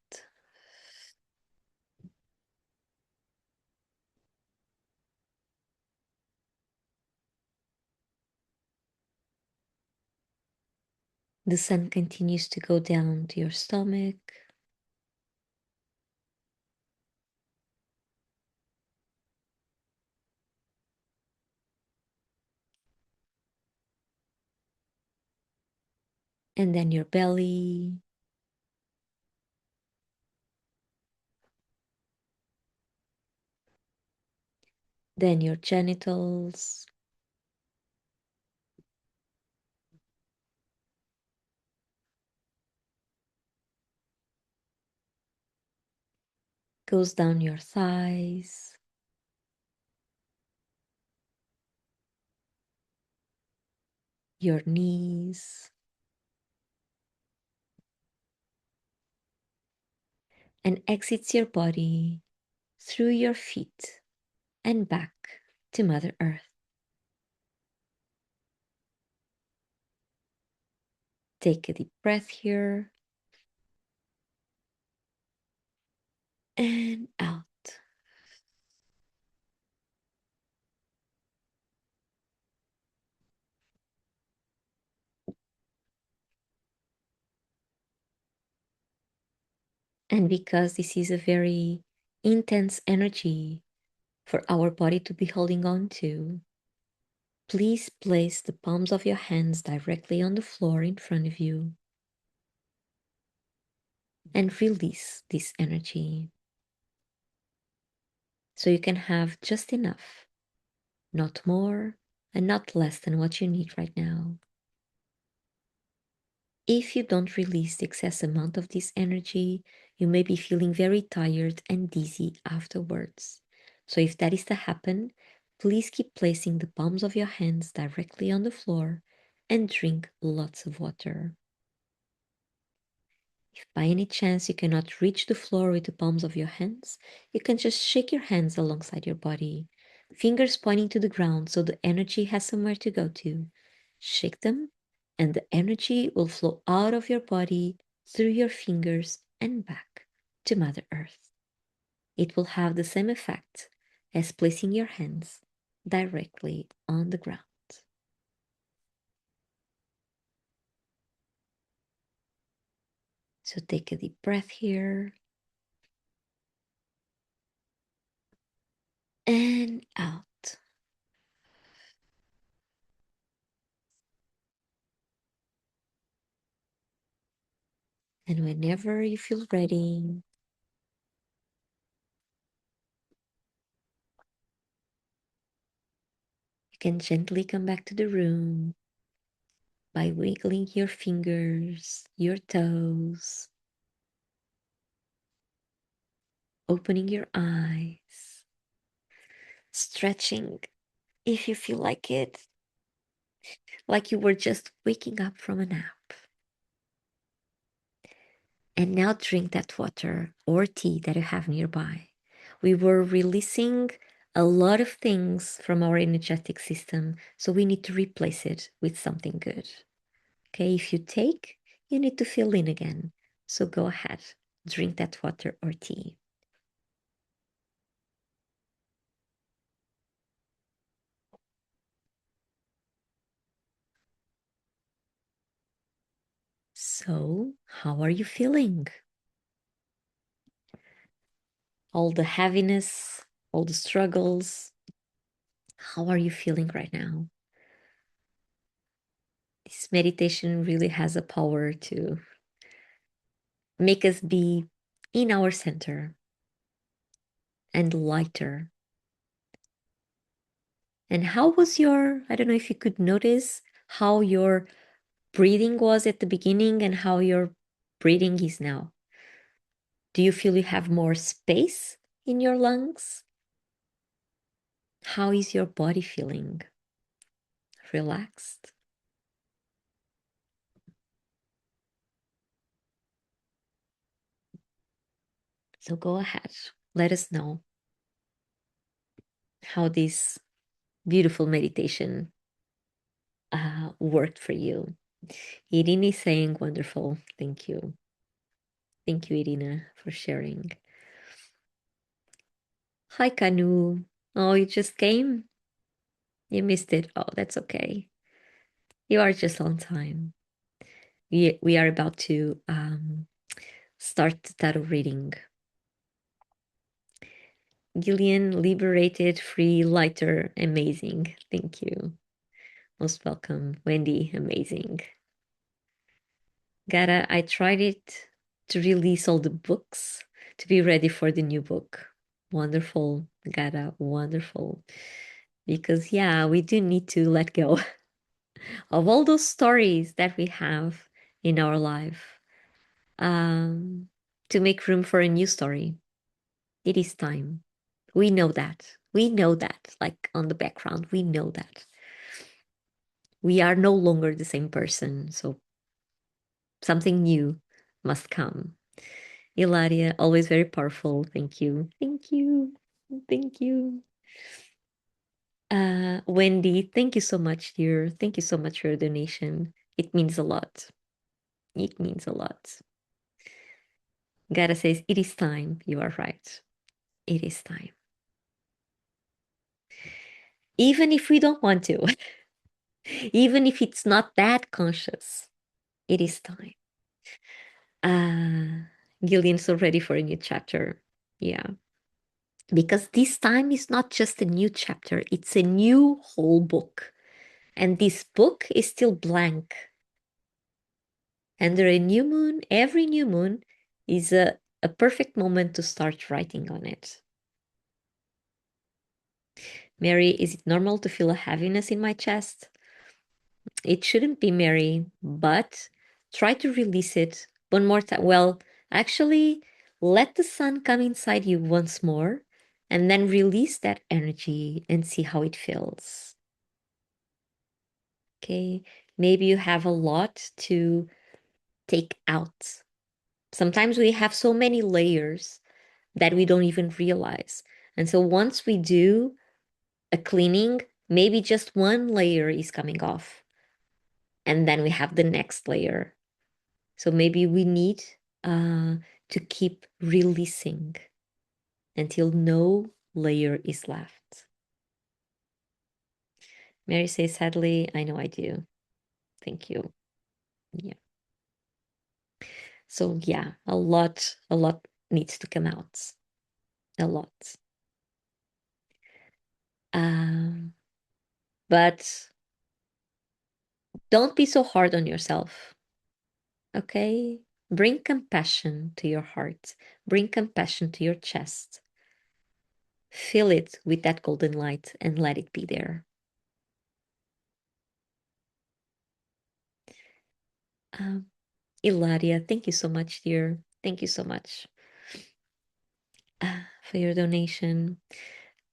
A: The sun continues to go down to your stomach, and then your belly, then your genitals, goes down your thighs, your knees, and exits your body through your feet and back to Mother Earth. Take a deep breath here and out. And because this is a very intense energy for our body to be holding on to, please place the palms of your hands directly on the floor in front of you and release this energy so you can have just enough, not more and not less than what you need right now. If you don't release the excess amount of this energy, you may be feeling very tired and dizzy afterwards. So if that is to happen, please keep placing the palms of your hands directly on the floor and drink lots of water. If by any chance you cannot reach the floor with the palms of your hands, you can just shake your hands alongside your body, fingers pointing to the ground so the energy has somewhere to go to. Shake them, and the energy will flow out of your body through your fingers and back to Mother Earth. It will have the same effect as placing your hands directly on the ground. So take a deep breath here and out. And whenever you feel ready, you can gently come back to the room by wiggling your fingers, your toes, opening your eyes, stretching if you feel like it, like you were just waking up from a nap. And now drink that water or tea that you have nearby. We were releasing a lot of things from our energetic system. So we need to replace it with something good. Okay, if you take, you need to fill in again. So go ahead, drink that water or tea. So, how are you feeling? All the heaviness, all the struggles. How are you feeling right now? This meditation really has a power to make us be in our center and lighter. And how was your, I don't know if you could notice how your breathing was at the beginning and how your breathing is now. Do you feel you have more space in your lungs? How is your body feeling? Relaxed? So go ahead. Let us know how this beautiful meditation worked for you. Irina is saying wonderful. Thank you. Thank you, Irina, for sharing. Hi, Kanu. Oh, you just came? You missed it. Oh, that's okay. You are just on time. We are about to start the tarot reading. Gillian, liberated, free, lighter, amazing. Thank you. Most welcome. Wendy, amazing. Gara, I tried it to release all the books to be ready for the new book. Wonderful, Gara, wonderful. Because, yeah, we do need to let go of all those stories that we have in our life um, to make room for a new story. It is time. We know that. We know that, like on the background, we know that. We are no longer the same person. So something new must come. Ilaria, always very powerful. Thank you. Thank you. Thank you. Wendy, thank you so much, dear. Thank you so much for your donation. It means a lot. It means a lot. Gara says, it is time. You are right. It is time. Even if we don't want to, even if it's not that conscious, it is time. Gillian's so ready for a new chapter. Yeah. Because this time is not just a new chapter, it's a new whole book. And this book is still blank. Under a new moon, every new moon is a perfect moment to start writing on it. Mary, is it normal to feel a heaviness in my chest? It shouldn't be, Mary, but try to release it one more time. Well, actually, let the sun come inside you once more and then release that energy and see how it feels. Okay, maybe you have a lot to take out. Sometimes we have so many layers that we don't even realize. And so once we do a cleaning, maybe just one layer is coming off. And then we have the next layer. So maybe we need to keep releasing until no layer is left. Mary says, sadly, I know I do. Thank you. Yeah. So yeah, a lot needs to come out. A lot. Um, but don't be so hard on yourself. Okay? Bring compassion to your heart. Bring compassion to your chest. Fill it with that golden light and let it be there. Um, Ilaria, thank you so much, dear. Thank you so much for your donation.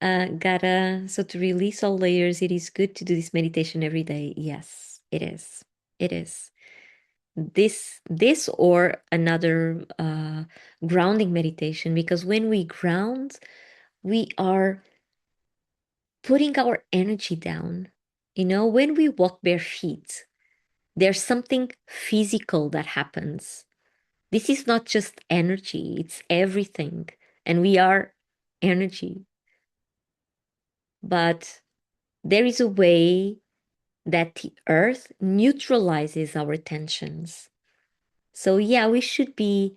A: Gara, so to release all layers, it is good to do this meditation every day. Yes, it is. It is. This or another grounding meditation, because when we ground, we are putting our energy down. You know, when we walk bare feet, there's something physical that happens. This is not just energy, it's everything. And we are energy. But there is a way that the earth neutralizes our tensions. So, yeah, we should be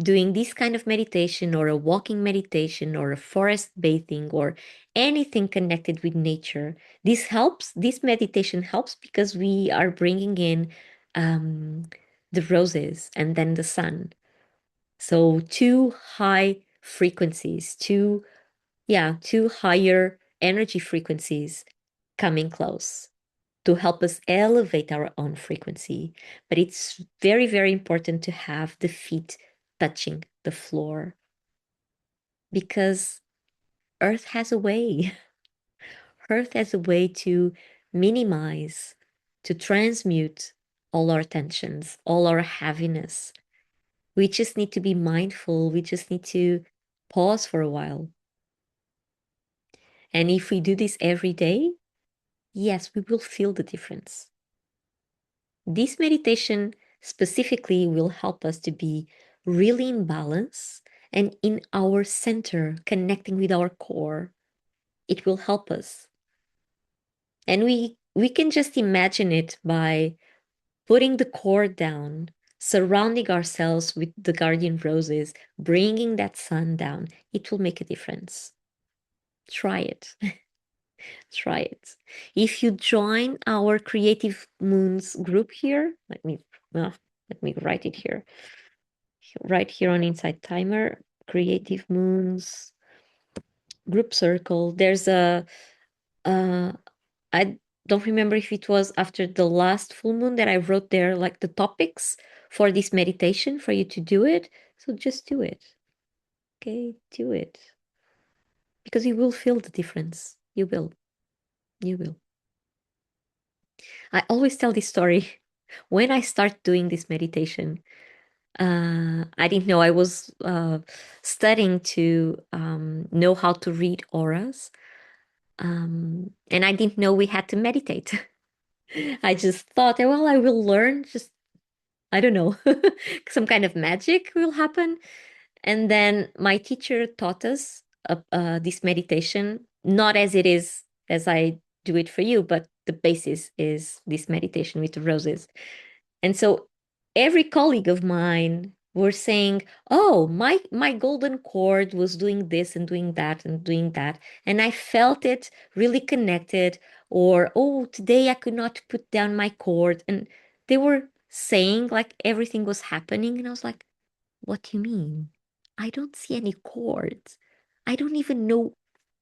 A: doing this kind of meditation or a walking meditation or a forest bathing or anything connected with nature. This helps, this meditation helps because we are bringing in um, the roses and then the sun. So, two high frequencies, two higher energy frequencies coming close to help us elevate our own frequency. But it's very, very important to have the feet touching the floor because Earth has a way. Earth has a way to minimize, to transmute all our tensions, all our heaviness. We just need to be mindful. We just need to pause for a while. And if we do this every day, yes, we will feel the difference. This meditation specifically will help us to be really in balance and in our center, connecting with our core. It will help us. And we can just imagine it by putting the core down, surrounding ourselves with the guardian roses, bringing that sun down. It will make a difference. Try it. Try it. If you join our Creative Moons group here, let me write it here. Right here on Inside Timer, Creative Moons group circle. There's a uh I don't remember if it was after the last full moon that I wrote there like the topics for this meditation for you to do it. So just do it. Okay, do it. Because you will feel the difference. You will. You will. I always tell this story. When I start doing this meditation, I didn't know I was studying to know how to read auras. And I didn't know we had to meditate. I just thought, well, I will learn, just, I don't know, some kind of magic will happen. And then my teacher taught us this meditation, not as it is as I do it for you, but the basis is this meditation with the roses. And so every colleague of mine were saying, "Oh, my golden cord was doing this and doing that and doing that." And I felt it really connected. Or, "Oh, today I could not put down my cord." And they were saying like everything was happening. And I was like, "What do you mean? I don't see any cords. I don't even know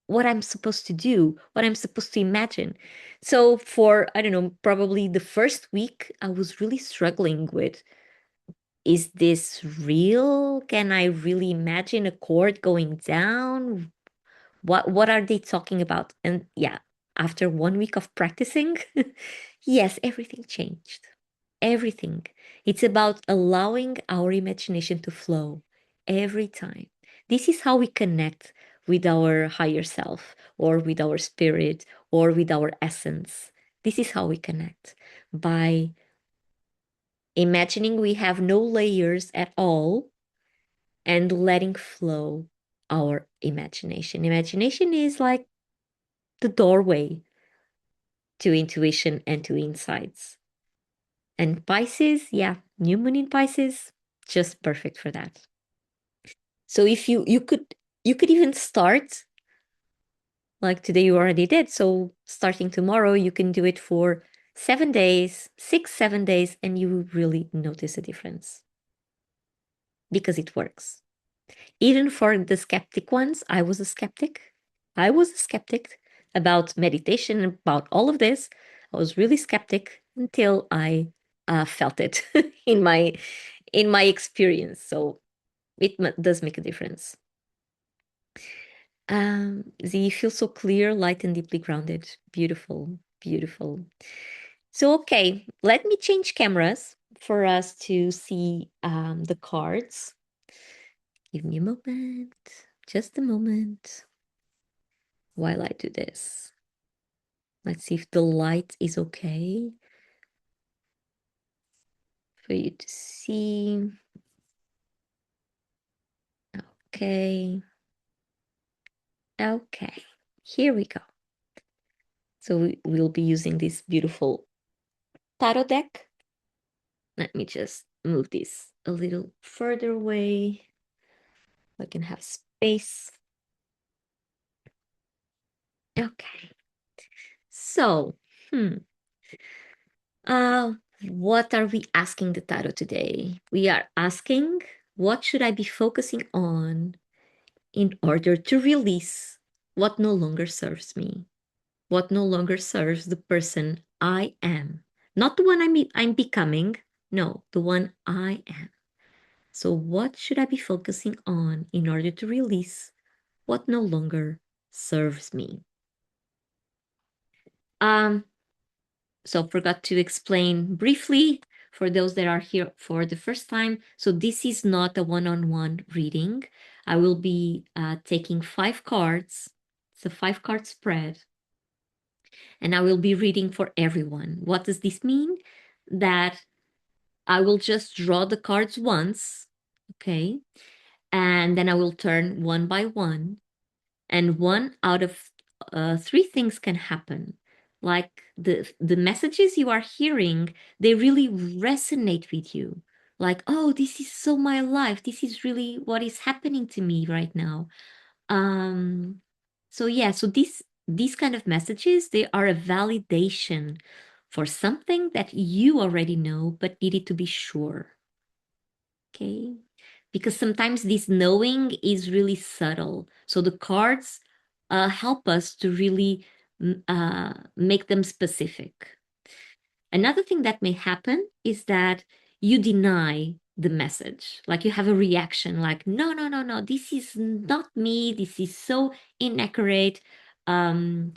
A: what I'm supposed to do, what I'm supposed to imagine." So for, I don't know, probably the first week, I was really struggling with, is this real? Can I really imagine a chord going down? What are they talking about? And yeah, after 1 week of practicing, yes, everything changed. Everything. It's about allowing our imagination to flow every time. This is how we connect with our higher self or with our spirit or with our essence. This is how we connect by imagining we have no layers at all and letting flow our imagination. Imagination is like the doorway to intuition and to insights. And Pisces, yeah, new moon in Pisces, just perfect for that. So if you could even start like today you already did. So starting tomorrow, you can do it for 7 days, 6, 7 days, and you will really notice a difference because it works. Even for the skeptic ones, I was a skeptic. I was a skeptic about meditation, about all of this. I was really skeptic until I felt it in my experience. So it does make a difference. You feel so clear, light, and deeply grounded. Beautiful, beautiful. So, okay, let me change cameras for us to see the cards. Give me a moment, just a moment. while I do this. Let's see if the light is okay for you to see. Okay. Okay. Here we go. So we'll be using this beautiful tarot deck. Let me just move this a little further away. I can have space. Okay. So, uh, what are we asking the tarot today? We are asking, what should I be focusing on in order to release what no longer serves me? What no longer serves the person I am? Not the one I'm becoming. No, the one I am. So, what should I be focusing on in order to release what no longer serves me? Um, so forgot to explain briefly for those that are here for the first time. So this is not a one-on-one reading. I will be taking 5 cards. It's a 5-card spread. And I will be reading for everyone. What does this mean? That I will just draw the cards once, okay? And then I will turn one by one. And one out of 3 things can happen. Like the messages you are hearing, they really resonate with you. Like, oh, this is so my life. This is really what is happening to me right now. Um, so yeah, so these kind of messages, they are a validation for something that you already know but needed to be sure. Okay, because sometimes this knowing is really subtle. So the cards help us to really make them specific. Another thing that may happen is that you deny the message, like you have a reaction like, no, no, no, no, this is not me. This is so inaccurate. Um,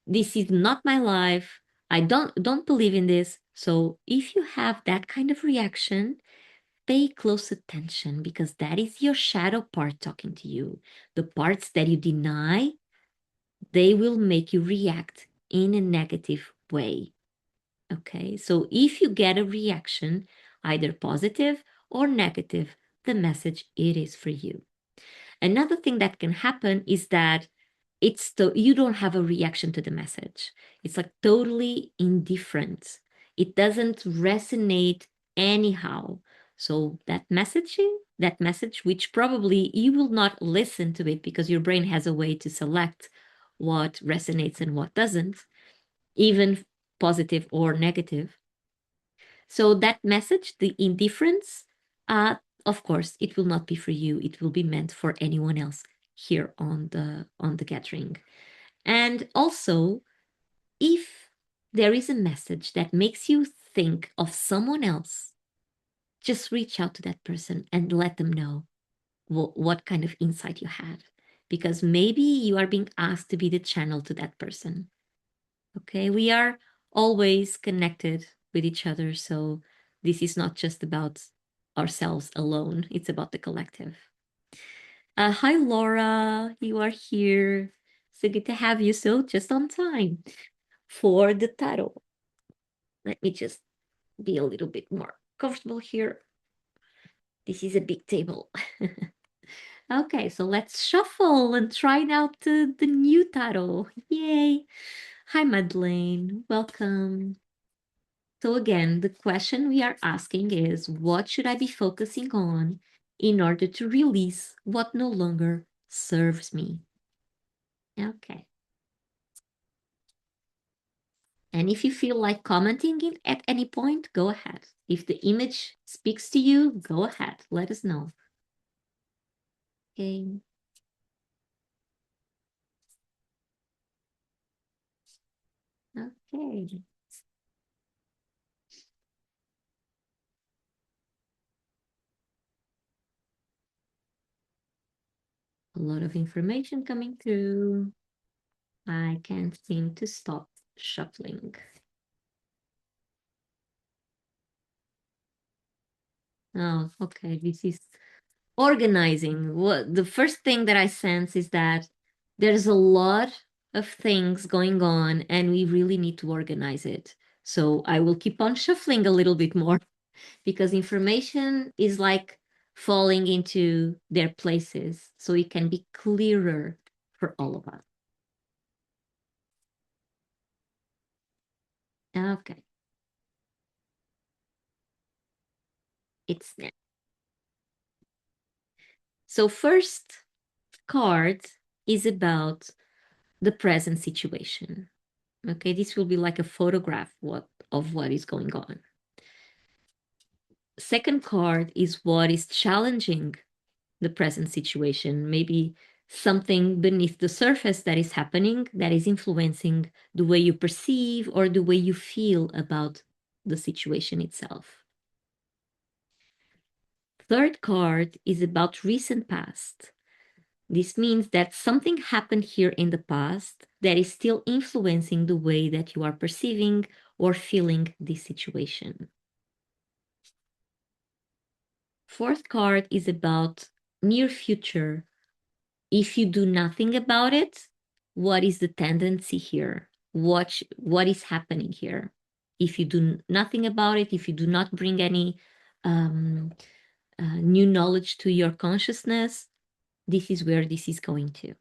A: this is not my life. I don't believe in this. So if you have that kind of reaction, pay close attention because that is your shadow part talking to you. The parts that you deny, they will make you react in a negative way. Okay, so if you get a reaction, either positive or negative, the message it is for you. Another thing that can happen is that you don't have a reaction to the message. It's like totally indifferent. It doesn't resonate anyhow. So that message, which probably you will not listen to it because your brain has a way to select what resonates and what doesn't, even positive or negative. So that message, the indifference, uh, of course, it will not be for you. It will be meant for anyone else here on the gathering. And also, if there is a message that makes you think of someone else, just reach out to that person and let them know what kind of insight you had. Because maybe you are being asked to be the channel to that person. Okay, we are always connected with each other. So this is not just about ourselves alone, it's about the collective. Hi, Laura, you are here. So good to have you. So just on time for the tarot. Let me just be a little bit more comfortable here. This is a big table. Okay, so let's shuffle and try out the new tarot. Yay! Hi, Madeleine. Welcome. So again, the question we are asking is, what should I be focusing on in order to release what no longer serves me? Okay. And if you feel like commenting it at any point, go ahead. If the image speaks to you, go ahead. Let us know. Okay. Okay. A lot of information coming through. I can't seem to stop shuffling. Oh, okay. This is organizing. What the first thing that I sense is that there's a lot of things going on, and we really need to organize it. So I will keep on shuffling a little bit more because information is like falling into their places so it can be clearer for all of us. Okay, it's now. So first card is about the present situation. Okay, this will be like a photograph of what is going on. Second card is what is challenging the present situation, maybe something beneath the surface that is happening that is influencing the way you perceive or the way you feel about the situation itself. Third card is about recent past. This means that something happened here in the past that is still influencing the way that you are perceiving or feeling this situation. Fourth card is about near future. If you do nothing about it, what is the tendency here? What is happening here? If you do nothing about it, if you do not bring any new knowledge to your consciousness, this is where this is going to.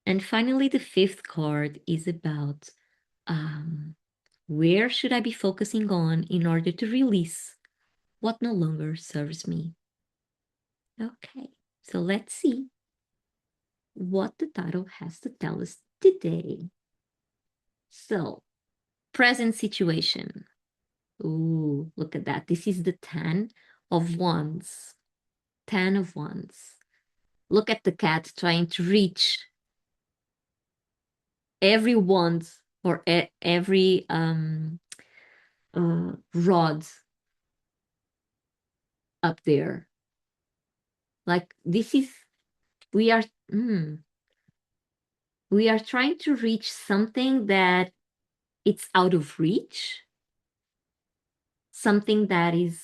A: And finally, the fifth card is about where should I be focusing on in order to release what no longer serves me? Okay, so let's see what the tarot has to tell us today. So, present situation. Ooh, look at that. This is the 10 of Wands. 10 of Wands. Look at the cat trying to reach every wand or every rod up there. Like this is, we are, we are trying to reach something that it's out of reach, something that is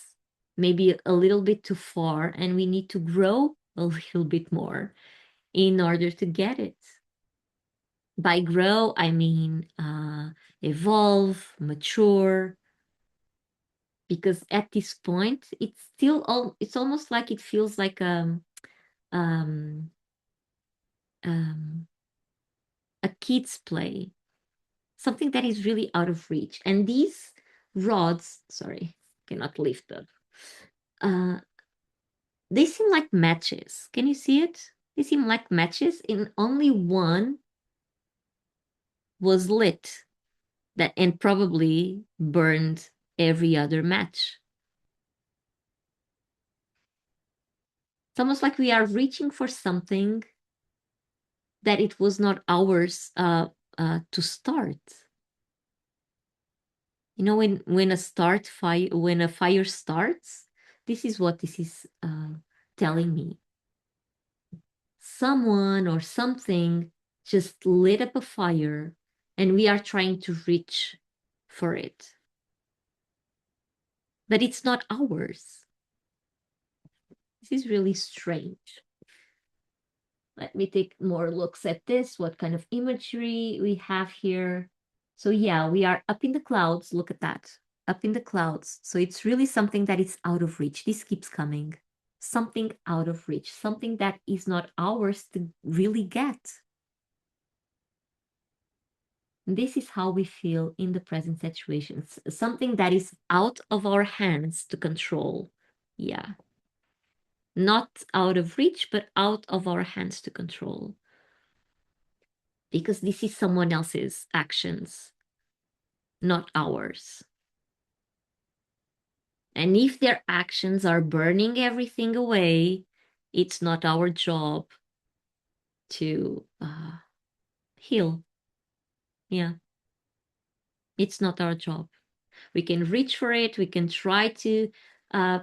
A: maybe a little bit too far, and we need to grow a little bit more in order to get it. By grow, I mean evolve, mature, because at this point, it's still it's almost like it feels like um, um, a kid's play, something that is really out of reach. And these rods, sorry, cannot lift them. They seem like matches. Can you see it? They seem like matches, and only one was lit that and probably burned every other match. It's almost like we are reaching for something that it was not ours to start. You know, when a fire starts, this is what this is telling me. Someone or something just lit up a fire, and we are trying to reach for it, but it's not ours. This is really strange. Let me take more looks at this. What kind of imagery we have here? So yeah, we are up in the clouds. Look at that. Up in the clouds. So it's really something that is out of reach. This keeps coming. Something out of reach. Something that is not ours to really get. And this is how we feel in the present situations. Something that is out of our hands to control. Yeah. Not out of reach, but out of our hands to control. Because this is someone else's actions, not ours. And if their actions are burning everything away, it's not our job to heal. Yeah, it's not our job. We can reach for it. We can try to uh,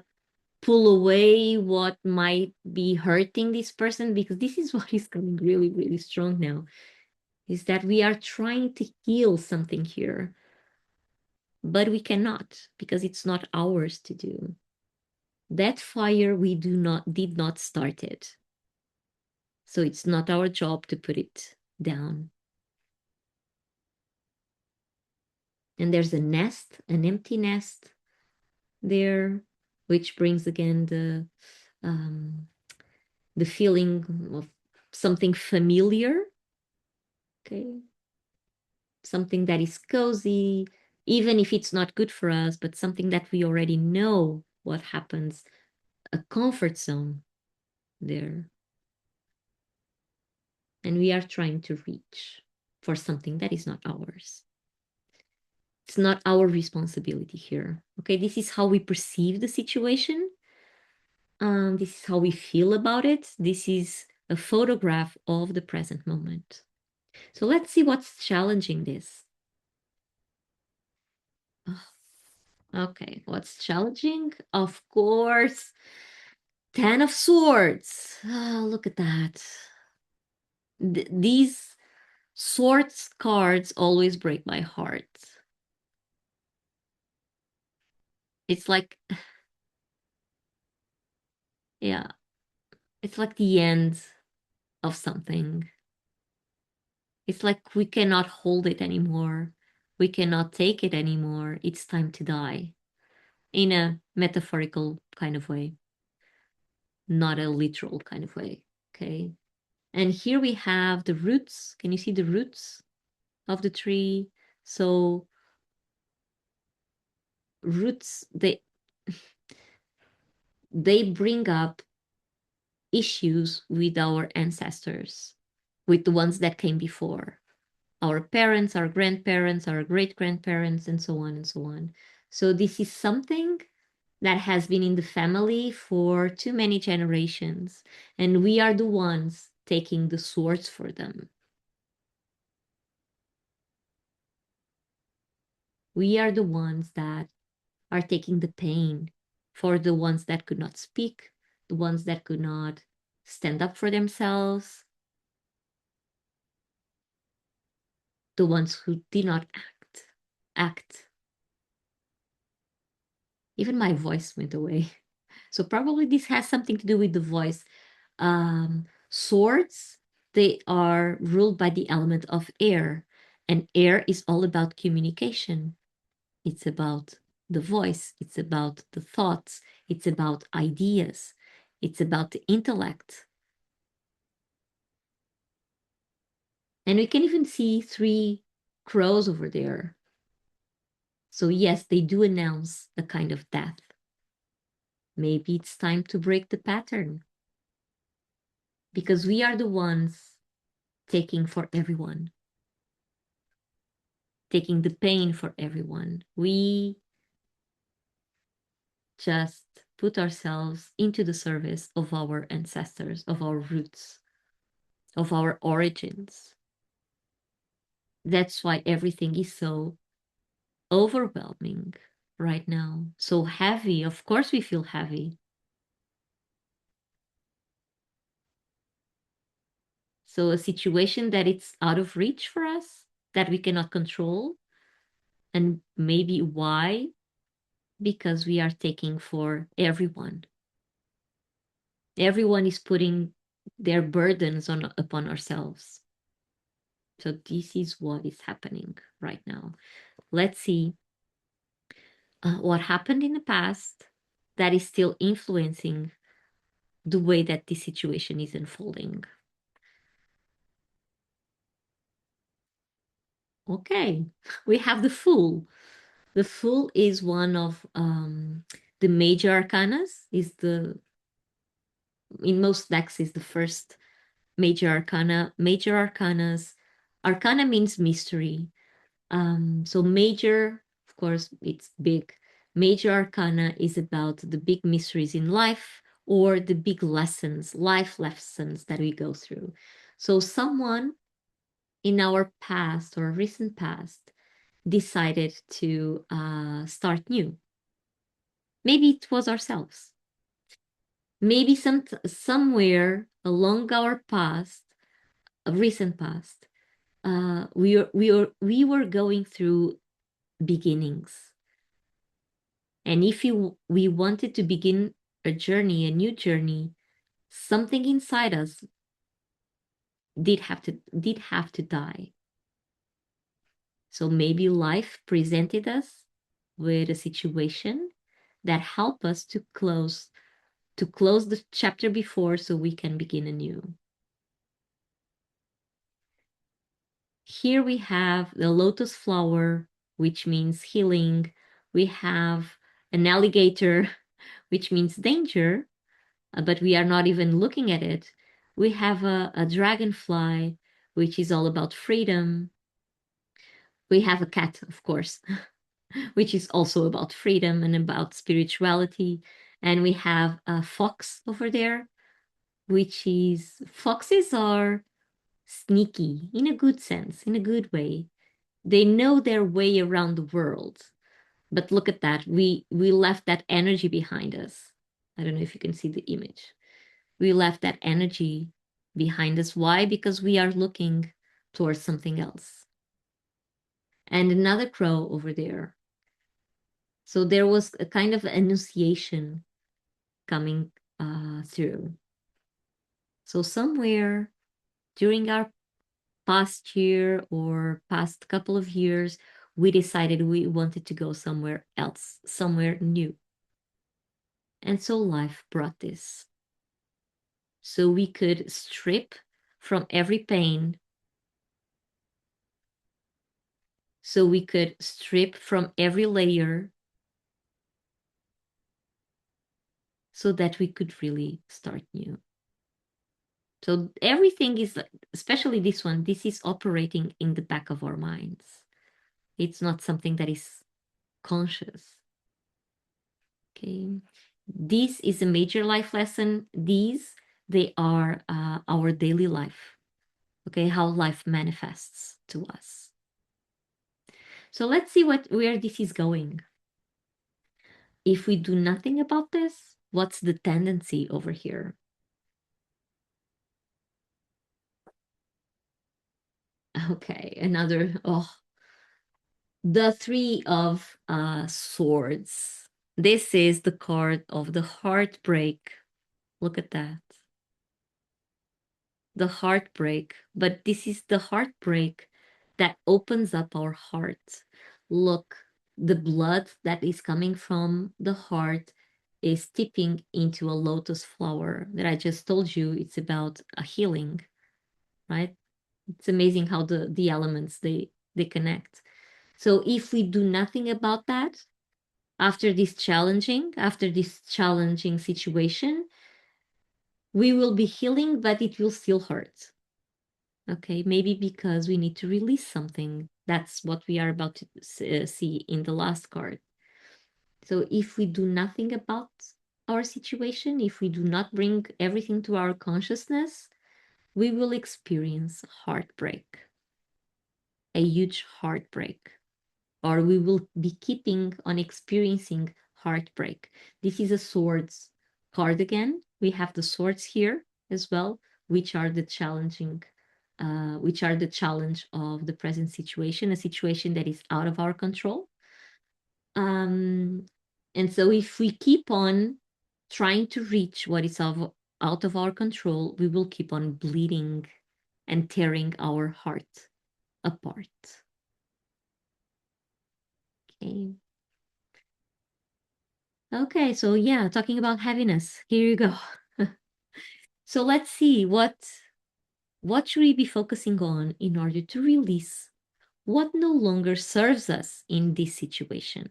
A: pull away what might be hurting this person, because this is what is coming really, really strong now, is that we are trying to heal something here, but we cannot because it's not ours to do. That fire we did not start it. So it's not our job to put it down. And there's a nest, an empty nest there, which brings again the feeling of something familiar, okay? Something that is cozy, even if it's not good for us, but something that we already know what happens, a comfort zone there. And we are trying to reach for something that is not ours. It's not our responsibility here. Okay, this is how we perceive the situation. This is how we feel about it. This is a photograph of the present moment. So let's see what's challenging this. Okay, what's challenging? Of course, 10 of Swords. Oh, look at that. These Swords cards always break my heart. It's like, yeah, it's like the end of something. It's like we cannot hold it anymore. We cannot take it anymore. It's time to die in a metaphorical kind of way, not a literal kind of way. Okay. And here we have the roots. Can you see the roots of the tree? So roots, they bring up issues with our ancestors, with the ones that came before. Our parents, our grandparents, our great grandparents, and so on and so on. So, this is something that has been in the family for too many generations, and we are the ones taking the swords for them. We are the ones that are taking the pain for the ones that could not speak, the ones that could not stand up for themselves, the ones who did not act. Even my voice went away. So probably this has something to do with the voice. Swords, they are ruled by the element of air, and air is all about communication. It's about the voice, it's about the thoughts, it's about ideas, it's about the intellect. And we can even see 3 crows over there. So yes, they do announce a kind of death. Maybe it's time to break the pattern, because we are the ones taking for everyone, taking the pain for everyone. We just put ourselves into the service of our ancestors, of our roots, of our origins. That's why everything is so overwhelming right now, so heavy. Of course, we feel heavy. So, a situation that it's out of reach for us, that we cannot control. And maybe why? Because we are taking for everyone. Everyone is putting their burdens upon ourselves. So this is what is happening right now. Let's see what happened in the past that is still influencing the way that this situation is unfolding. Okay, we have the Fool. The Fool is one of the major arcanas. Is the in most decks is the first major arcana. Major arcanas. Arcana means mystery. So major, of course, it's big. Major arcana is about the big mysteries in life or the big lessons, life lessons that we go through. So someone in our past or recent past decided to start new. Maybe it was ourselves. Maybe somewhere along our past, a recent past, we were going through beginnings. And if we wanted to begin a journey, a new journey, something inside us did have to die. So maybe life presented us with a situation that help us to close the chapter before so we can begin anew. Here we have the lotus flower, which means healing. We have an alligator, which means danger, but we are not even looking at it. We have a dragonfly, which is all about freedom. We have a cat, of course, which is also about freedom and about spirituality. And we have a fox over there, which is foxes are sneaky in a good sense, in a good way. They know their way around the world. But look at that. We left that energy behind us. I don't know if you can see the image. We left that energy behind us. Why? Because we are looking towards something else. And another crow over there. So there was a kind of annunciation coming through. So somewhere during our past year or past couple of years, we decided we wanted to go somewhere else, somewhere new. And so life brought this. So we could strip from every pain. So we could strip from every layer so that we could really start new. So everything is, especially this one, this is operating in the back of our minds. It's not something that is conscious. Okay. This is a major life lesson. They are our daily life. Okay, how life manifests to us. So let's see where this is going. If we do nothing about this, what's the tendency over here? Okay, the Three of Swords. This is the card of the heartbreak. Look at that. The heartbreak, but this is the heartbreak that opens up our heart. Look, the blood that is coming from the heart is tipping into a lotus flower that I just told you it's about a healing, right? It's amazing how the elements they connect. So if we do nothing about that after this challenging situation, we will be healing, but it will still hurt. Okay, maybe because we need to release something. That's what we are about to see in the last card. So if we do nothing about our situation, if we do not bring everything to our consciousness, we will experience heartbreak, a huge heartbreak, or we will be keeping on experiencing heartbreak. This is a swords card again. We have the swords here as well, which are the which are the challenge of the present situation, a situation that is out of our control. And so if we keep on trying to reach what is out of our control, we will keep on bleeding and tearing our heart apart. Okay. Okay, so yeah, talking about heaviness. Here you go. So let's see what should we be focusing on in order to release what no longer serves us in this situation.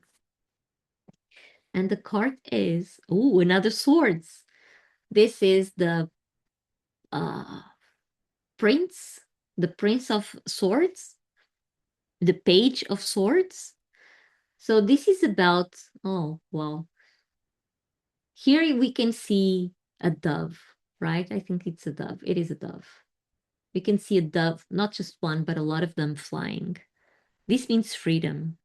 A: And the card is, oh, another swords. This is uh prince, the prince of swords, the page of swords. So this is about, oh, well, here we can see a dove, right? I think it's a dove. It is a dove. We can see a dove, not just one, but a lot of them flying. This means freedom.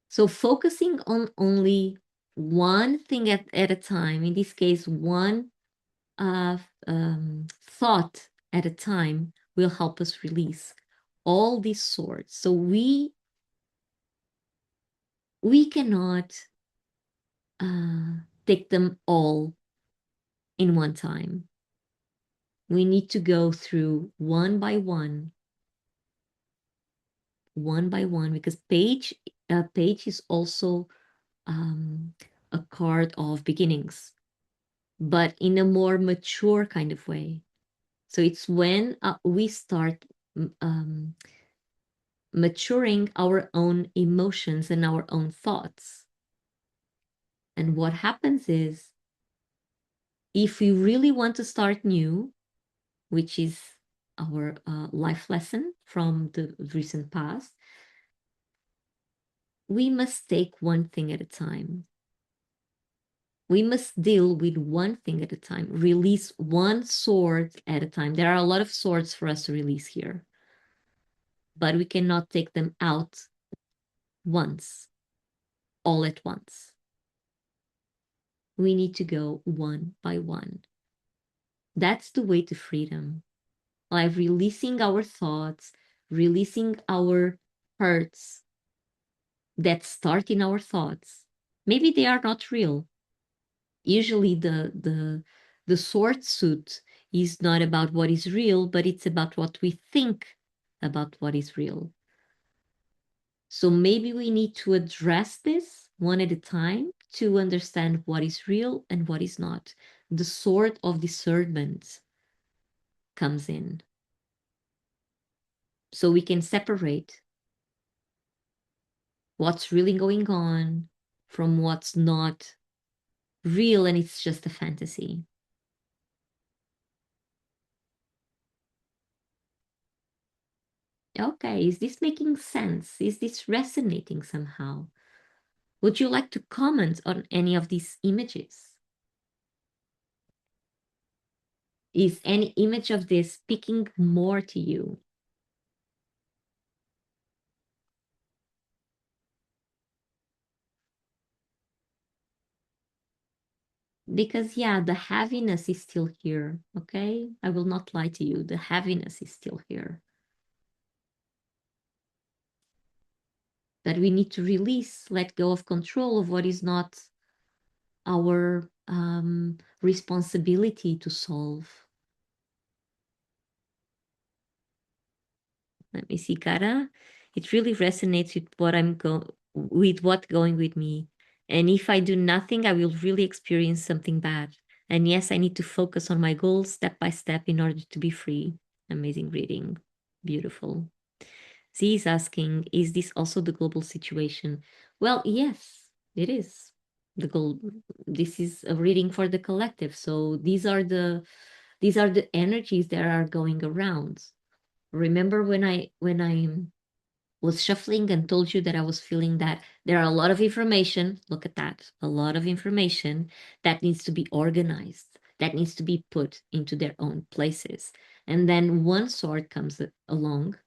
A: So focusing on only one thing at a time, in this case, one thought at a time, will help us release all these swords. So we cannot take them all in one time. We need to go through one by one, because page is also a card of beginnings, but in a more mature kind of way. So it's when we start maturing our own emotions and our own thoughts. And what happens is, if we really want to start new, which is our life lesson from the recent past, we must take one thing at a time. We must deal with one thing at a time, release one sword at a time. There are a lot of swords for us to release here, but we cannot take them out once, all at once. We need to go one by one. That's the way to freedom. Like releasing our thoughts, releasing our hurts that start in our thoughts. Maybe they are not real. Usually the sword suit is not about what is real, but it's about what we think about what is real. So maybe we need to address this one at a time to understand what is real and what is not. The sword of discernment comes in. So we can separate what's really going on from what's not real and it's just a fantasy. Okay, is this making sense? Is this resonating somehow? Would you like to comment on any of these images? Is any image of this speaking more to you? Because, yeah, the heaviness is still here, okay? I will not lie to you. The heaviness is still here. That we need to release, let go of control of what is not our responsibility to solve. Let me see, Cara. It really resonates with what going with me. And if I do nothing, I will really experience something bad. And yes, I need to focus on my goals step by step in order to be free. Amazing reading. Beautiful. Z is asking, is this also the global situation? Well, yes, it is. This is a reading for the collective. So these are the energies that are going around. Remember when I was shuffling and told you that I was feeling that there are a lot of information. Look at that. A lot of information that needs to be organized, that needs to be put into their own places. And then one sword comes along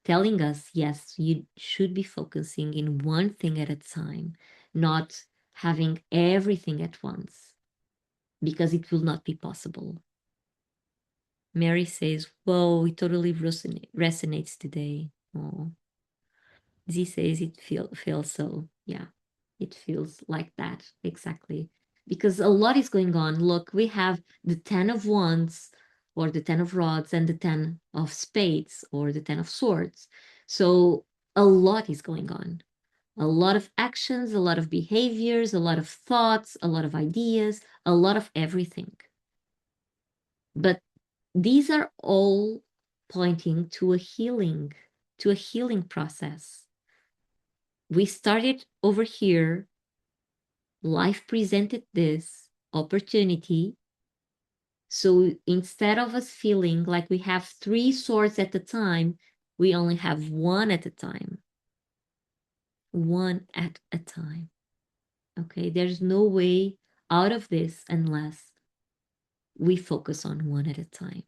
A: telling us, yes, you should be focusing in one thing at a time, not having everything at once, because it will not be possible. Mary says, whoa, it totally resonates today. Oh. Z says it feels so. Yeah, it feels like that exactly. Because a lot is going on. Look, we have the 10 of wands or the 10 of rods and the 10 of spades or the 10 of swords. So a lot is going on. A lot of actions, a lot of behaviors, a lot of thoughts, a lot of ideas, a lot of everything. But these are all pointing to a healing process. We started over here. Life presented this opportunity. So instead of us feeling like we have three swords at a time, we only have one at a time. One at a time. Okay, there's no way out of this unless we focus on one at a time.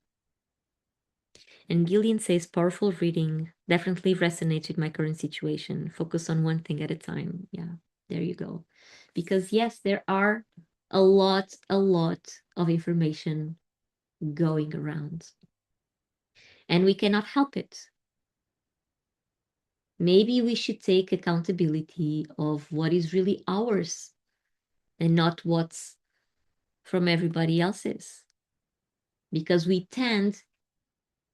A: And Gillian says, powerful reading, definitely resonates with my current situation. Focus on one thing at a time. Yeah, there you go. Because yes, there are a lot of information going around. And we cannot help it. Maybe we should take accountability of what is really ours and not what's from everybody else's. because we tend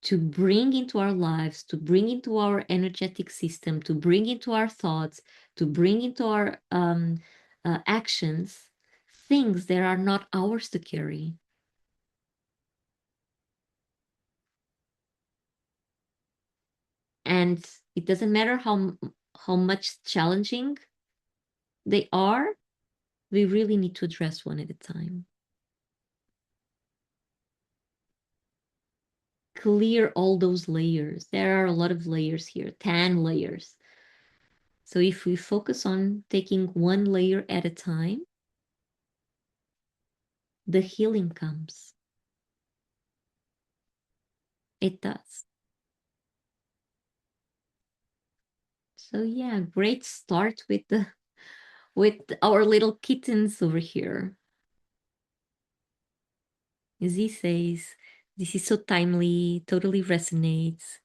A: to bring into our lives, to bring into our energetic system, to bring into our thoughts, to bring into our actions things that are not ours to carry. And it doesn't matter how much challenging they are, we really need to address one at a time. Clear all those layers. There are a lot of layers here, 10 layers. So if we focus on taking one layer at a time, the healing comes. It does. So yeah, great start with our little kittens over here. Z says, this is so timely, totally resonates.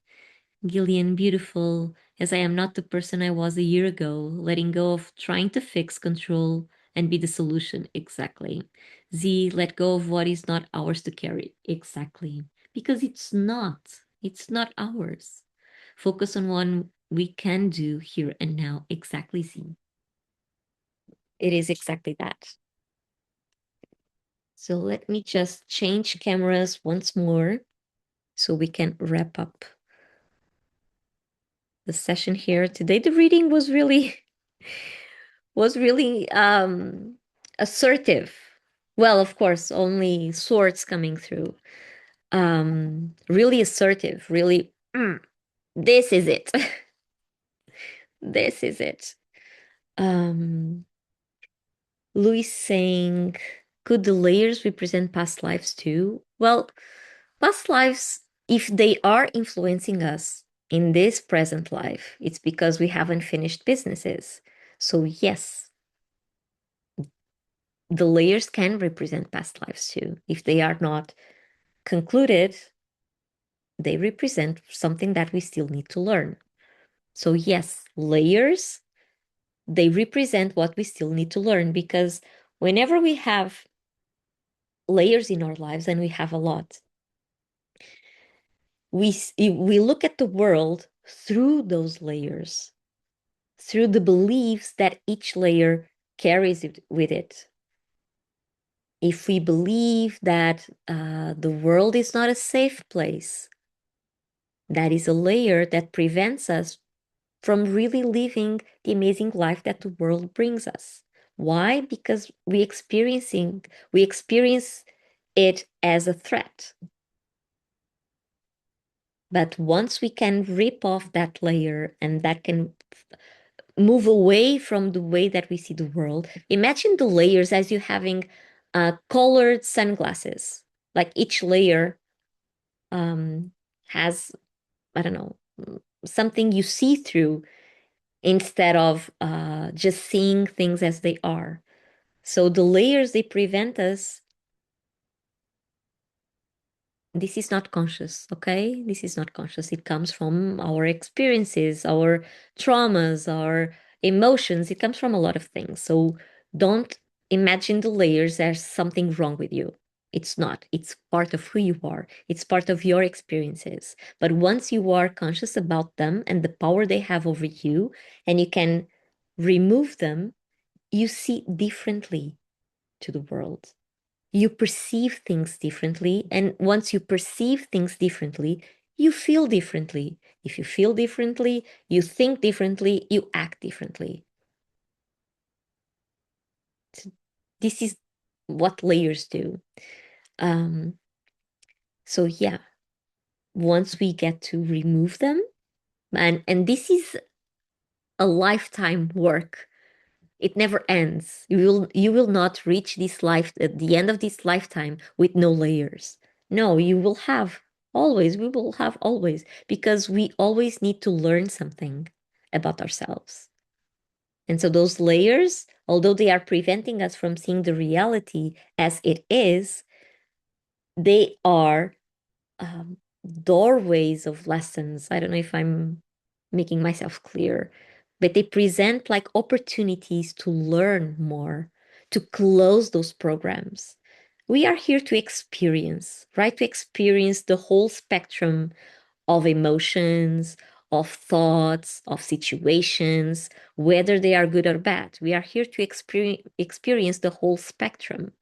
A: Gillian, beautiful, as I am not the person I was a year ago, letting go of trying to fix, control, and be the solution. Exactly. Z, let go of what is not ours to carry. Exactly. Because it's not. It's not ours. Focus on what we can do here and now. Exactly, Z. It is exactly that. So let me just change cameras once more so we can wrap up the session here. Today the reading was really assertive. Well, of course, only swords coming through. Really assertive, really this is it. This is it. Um Louis saying, could the layers represent past lives too? Well, past lives, if they are influencing us in this present life, it's because we haven't finished businesses. So, yes, the layers can represent past lives too. If they are not concluded, they represent something that we still need to learn. So, yes, layers, they represent what we still need to learn, because whenever we have layers in our lives, and we have a lot, we look at the world through those layers, through the beliefs that each layer carries with it. If we believe that the world is not a safe place, that is a layer that prevents us from really living the amazing life that the world brings us. Why? Because we experience it as a threat. But once we can rip off that layer, and that can move away from the way that we see the world, imagine the layers as you having colored sunglasses. Like each layer has, I don't know, something you see through, instead of just seeing things as they are. So the layers, they prevent us. This is not conscious, okay? This is not conscious. It comes from our experiences, our traumas, our emotions. It comes from a lot of things. So don't imagine the layers as something wrong with you. It's not. It's part of who you are. It's part of your experiences. But once you are conscious about them and the power they have over you, and you can remove them, you see differently to the world. You perceive things differently. And once you perceive things differently, you feel differently. If you feel differently, you think differently, you act differently. This is what layers do. Um, so yeah, once we get to remove them, and this is a lifetime work. It never ends. You will not reach this life at the end of this lifetime with no layers. No, you will have always, we will have always, because we always need to learn something about ourselves. And so those layers, although they are preventing us from seeing the reality as it is, they are doorways of lessons. I don't know if I'm making myself clear, but they present like opportunities to learn more, to close those programs. we are here to experience, right? To experience the whole spectrum of emotions, of thoughts, of situations, whether they are good or bad. We are here to experience the whole spectrum.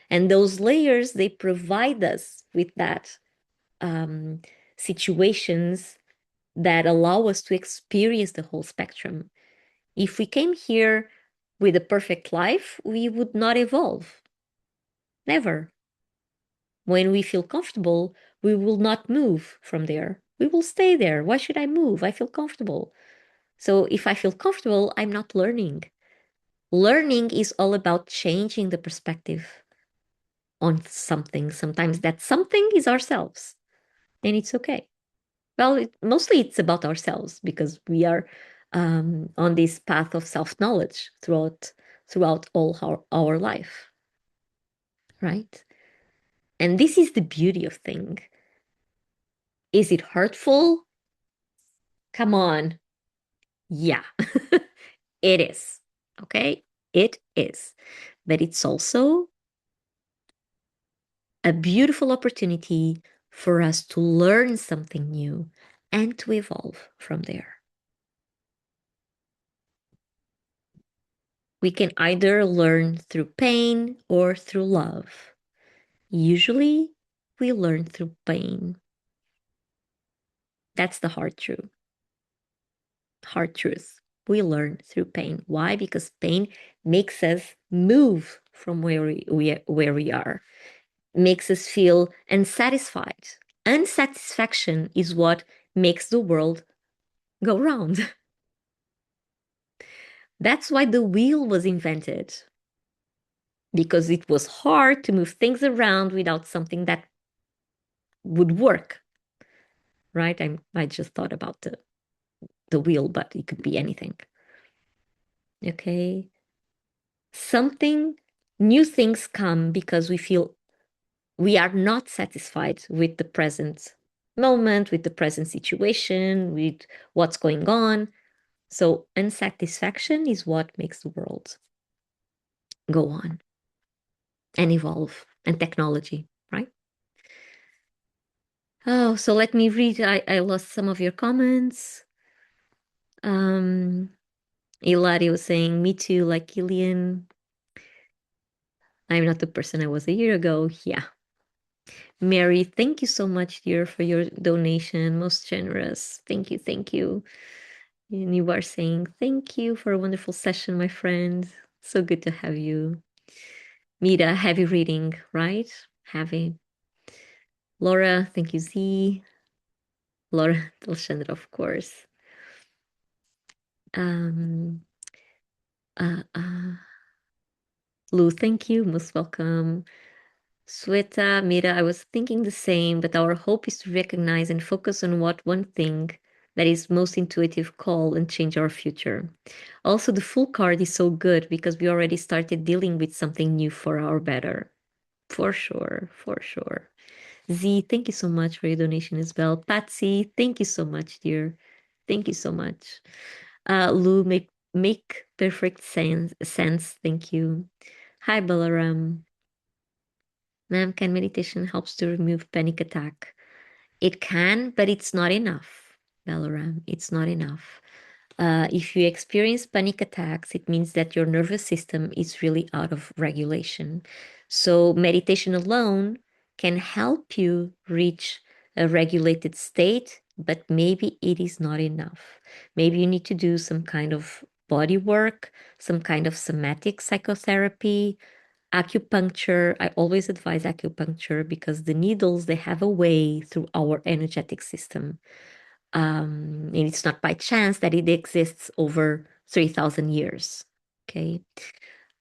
A: And those layers, they provide us with that um, situations that allow us to experience the whole spectrum. If we came here with a perfect life, we would not evolve. Never. When we feel comfortable, we will not move from there. We will stay there. Why should I move? I feel comfortable. So if I feel comfortable, I'm not learning. Learning is all about changing the perspective on something. Sometimes that something is ourselves, and it's okay. Well, mostly it's about ourselves because we are on this path of self-knowledge throughout all our life, right? And this is the beauty of thing. Is it hurtful? Come on. Yeah, it is. Okay, it is. But it's also a beautiful opportunity for us to learn something new and to evolve from there. We can either learn through pain or through love. Usually, we learn through pain. That's the hard truth. Hard truth. We learn through pain. Why? Because pain makes us move from where we are, makes us feel unsatisfied. Unsatisfaction is what makes the world go round. That's why the wheel was invented, because it was hard to move things around without something that would work, right? I just thought about the wheel, but it could be anything. Okay. Something, new things come because we feel we are not satisfied with the present moment, with the present situation, with what's going on. So unsatisfaction is what makes the world go on and evolve, and technology, right? Oh, so let me read. I lost some of your comments. Ilaria was saying, me too, like Killian. I'm not the person I was a year ago. Yeah. Mary, thank you so much, dear, for your donation. Most generous. Thank you. Thank you. And you are saying, thank you for a wonderful session, my friend. So good to have you. Mira, heavy reading, right? Heavy. Laura, thank you, Z. Laura, Alexandra, of course. Um, uh, uh, Lou, thank you. Most welcome. Sweta, Mira, I was thinking the same, but our hope is to recognize and focus on what one thing that is most intuitive call and change our future. Also, the full card is so good because we already started dealing with something new for our better. For sure, for sure. Z, thank you so much for your donation as well. Patsy, thank you so much, dear. Thank you so much. Lou, make perfect sense. Thank you. Hi, Balaram. Ma'am, can meditation helps to remove panic attack? It can, but it's not enough, Balaram. It's not enough. If you experience panic attacks, it means that your nervous system is really out of regulation. So, meditation alone can help you reach a regulated state, but maybe it is not enough. Maybe you need to do some kind of body work, some kind of somatic psychotherapy, acupuncture. I always advise acupuncture because the needles, they have a way through our energetic system, and it's not by chance that it exists over 3,000 years. Okay,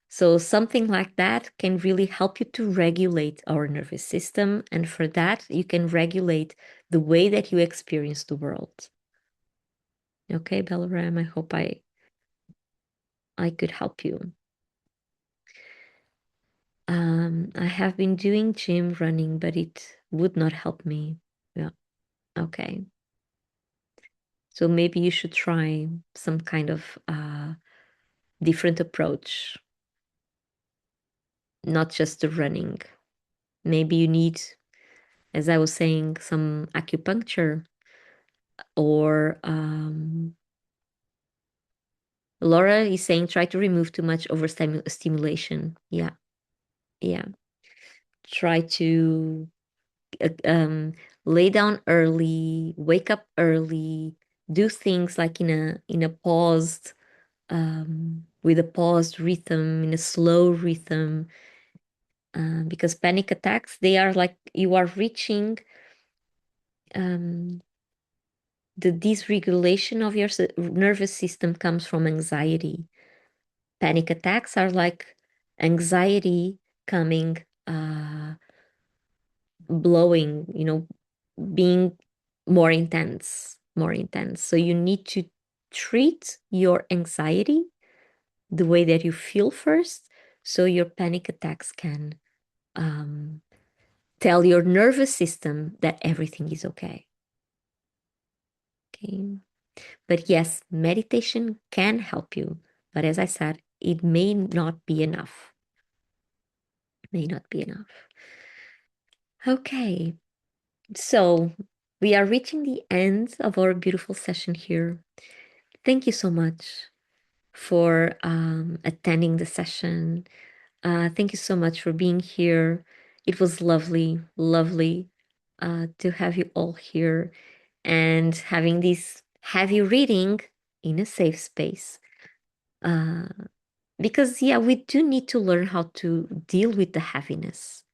A: so something like that can really help you to regulate our nervous system, and for that you can regulate the way that you experience the world. Okay, Balaram, I hope I could help you. I have been doing gym running, but it would not help me. Yeah. Okay. So maybe you should try some kind of different approach, not just the running. Maybe you need, as I was saying, some acupuncture, or Laura is saying try to remove too much overstimulation. Yeah, yeah. Try to lay down early, wake up early, do things like in a paused with a paused rhythm, in a slow rhythm, because panic attacks, they are like you are reaching um, the dysregulation of your nervous system comes from anxiety. Panic attacks are like anxiety coming, uh, blowing, being more intense, more intense. So you need to treat your anxiety the way that you feel first, so your panic attacks can um, tell your nervous system that everything is okay. Okay. But yes, meditation can help you. But as I said, it may not be enough. May not be enough. Okay. So we are reaching the end of our beautiful session here. Thank you so much for attending the session. Thank you so much for being here. It was lovely, lovely to have you all here and having this heavy reading in a safe space. Uh, because, yeah, we do need to learn how to deal with the heaviness.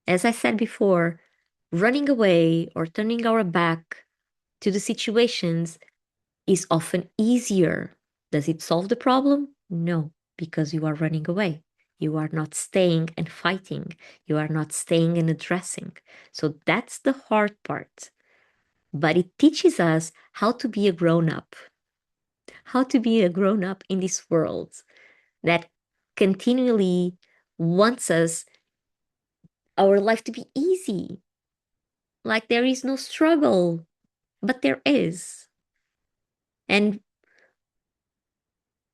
A: As I said before, running away or turning our back to the situations is often easier. Does it solve the problem? No, because you are running away. You are not staying and fighting. You are not staying and addressing. So that's the hard part. But it teaches us how to be a grown up, how to be a grown up in this world that continually wants us, our life to be easy. Like there is no struggle, but there is. And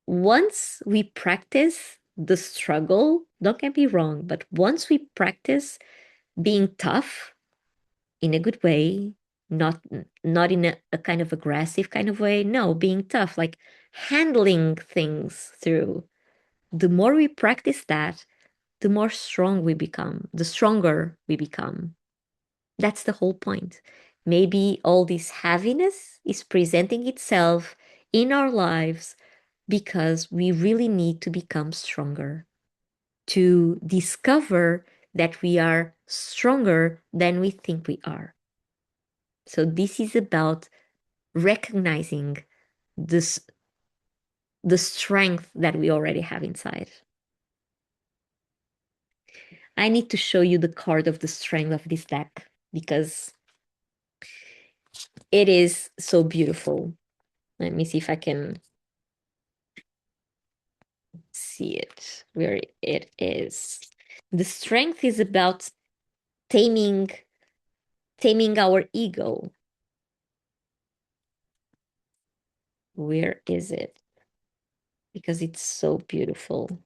A: once we practice the struggle, don't get me wrong, but once we practice being tough in a good way, not in a kind of aggressive kind of way, no, being tough, like handling things through. The more we practice that, the more strong we become, the stronger we become. That's the whole point. Maybe all this heaviness is presenting itself in our lives because we really need to become stronger, to discover that we are stronger than we think we are. So, this is about recognizing this, the strength that we already have inside. I need to show you the card of the strength of this deck because it is so beautiful. Let me see if I can see it where it is. The strength is about taming our ego. Where is it? Because it's so beautiful.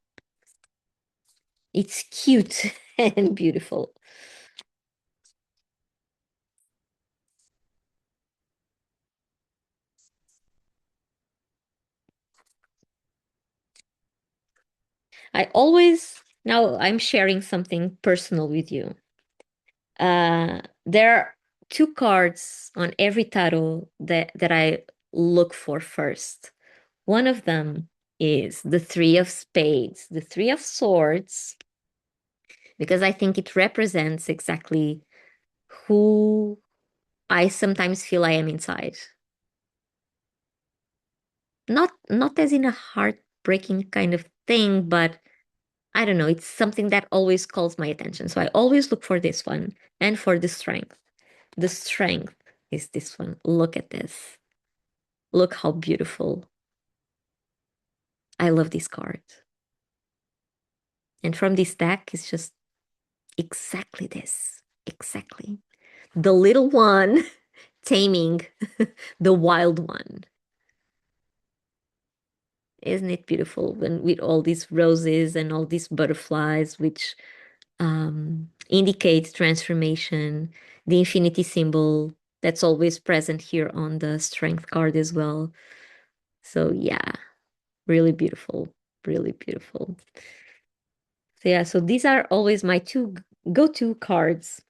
A: It's cute and beautiful. I always, now I'm sharing something personal with you. There are two cards on every tarot that I look for first. One of them is the Three of Spades, the Three of Swords, because I think it represents exactly who I sometimes feel I am inside. Not as in a heartbreaking kind of thing, but I don't know, it's something that always calls my attention. So I always look for this one and for the strength. The strength is this one. Look at this. Look how beautiful. I love this card. And from this deck, it's just exactly this. Exactly. The little one taming the wild one. Isn't it beautiful? When with all these roses and all these butterflies, which indicate transformation, the infinity symbol that's always present here on the strength card as well. So yeah, really beautiful, really beautiful. So yeah, so these are always my two go-to cards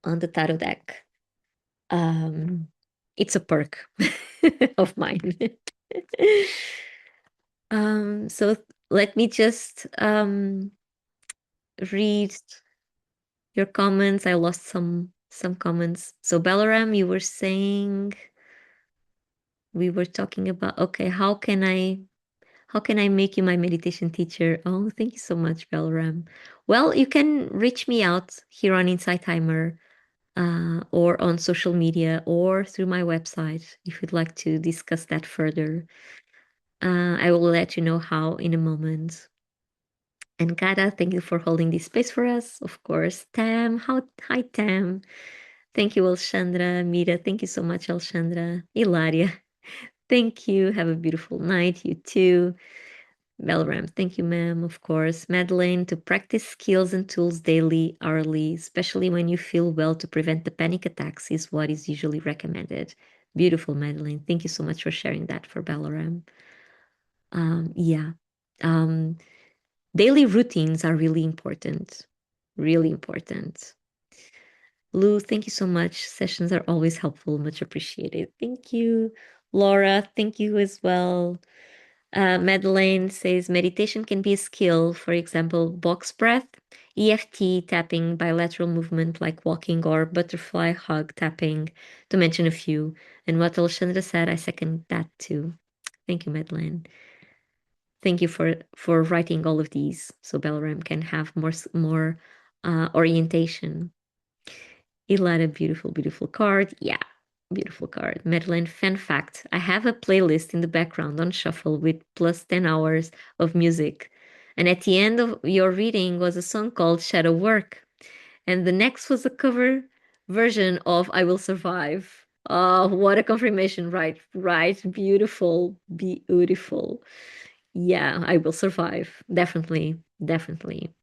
A: on the tarot deck. Um, it's a perk of mine. So let me just read your comments. I lost some comments. So Balaram, you were saying we were talking about, okay, how can I make you my meditation teacher? Oh, thank you so much, Balaram. Well, you can reach me out here on Insight Timer, or on social media, or through my website if you'd like to discuss that further. I will let you know how in a moment. And Kara, thank you for holding this space for us. Of course, Tam, hi Tam. Thank you, Alexandra. Mira, thank you so much, Alexandra. Ilaria, thank you. Have a beautiful night. You too. Belram, thank you, ma'am. Of course. Madeline, to practice skills and tools daily, hourly, especially when you feel well to prevent the panic attacks, is what is usually recommended. Beautiful, Madeline. Thank you so much for sharing that for Balaram. Yeah. Um, Daily routines are really important. Really important. Lou, thank you so much. Sessions are always helpful, much appreciated. Thank you. Laura, thank you as well. Madeleine says meditation can be a skill, for example, box breath, EFT tapping, bilateral movement like walking, or butterfly hug tapping, to mention a few. And what Alexandra said, I second that too. Thank you, Madeleine. Thank you for writing all of these so Bellram can have more orientation. Ilana, beautiful, beautiful card. Yeah, beautiful card. Madeline, fun fact. I have a playlist in the background on shuffle with plus 10 hours of music. And at the end of your reading was a song called Shadow Work. And the next was a cover version of I Will Survive. Oh, what a confirmation. Right, right. Beautiful, beautiful. Yeah, I will survive. Definitely, definitely.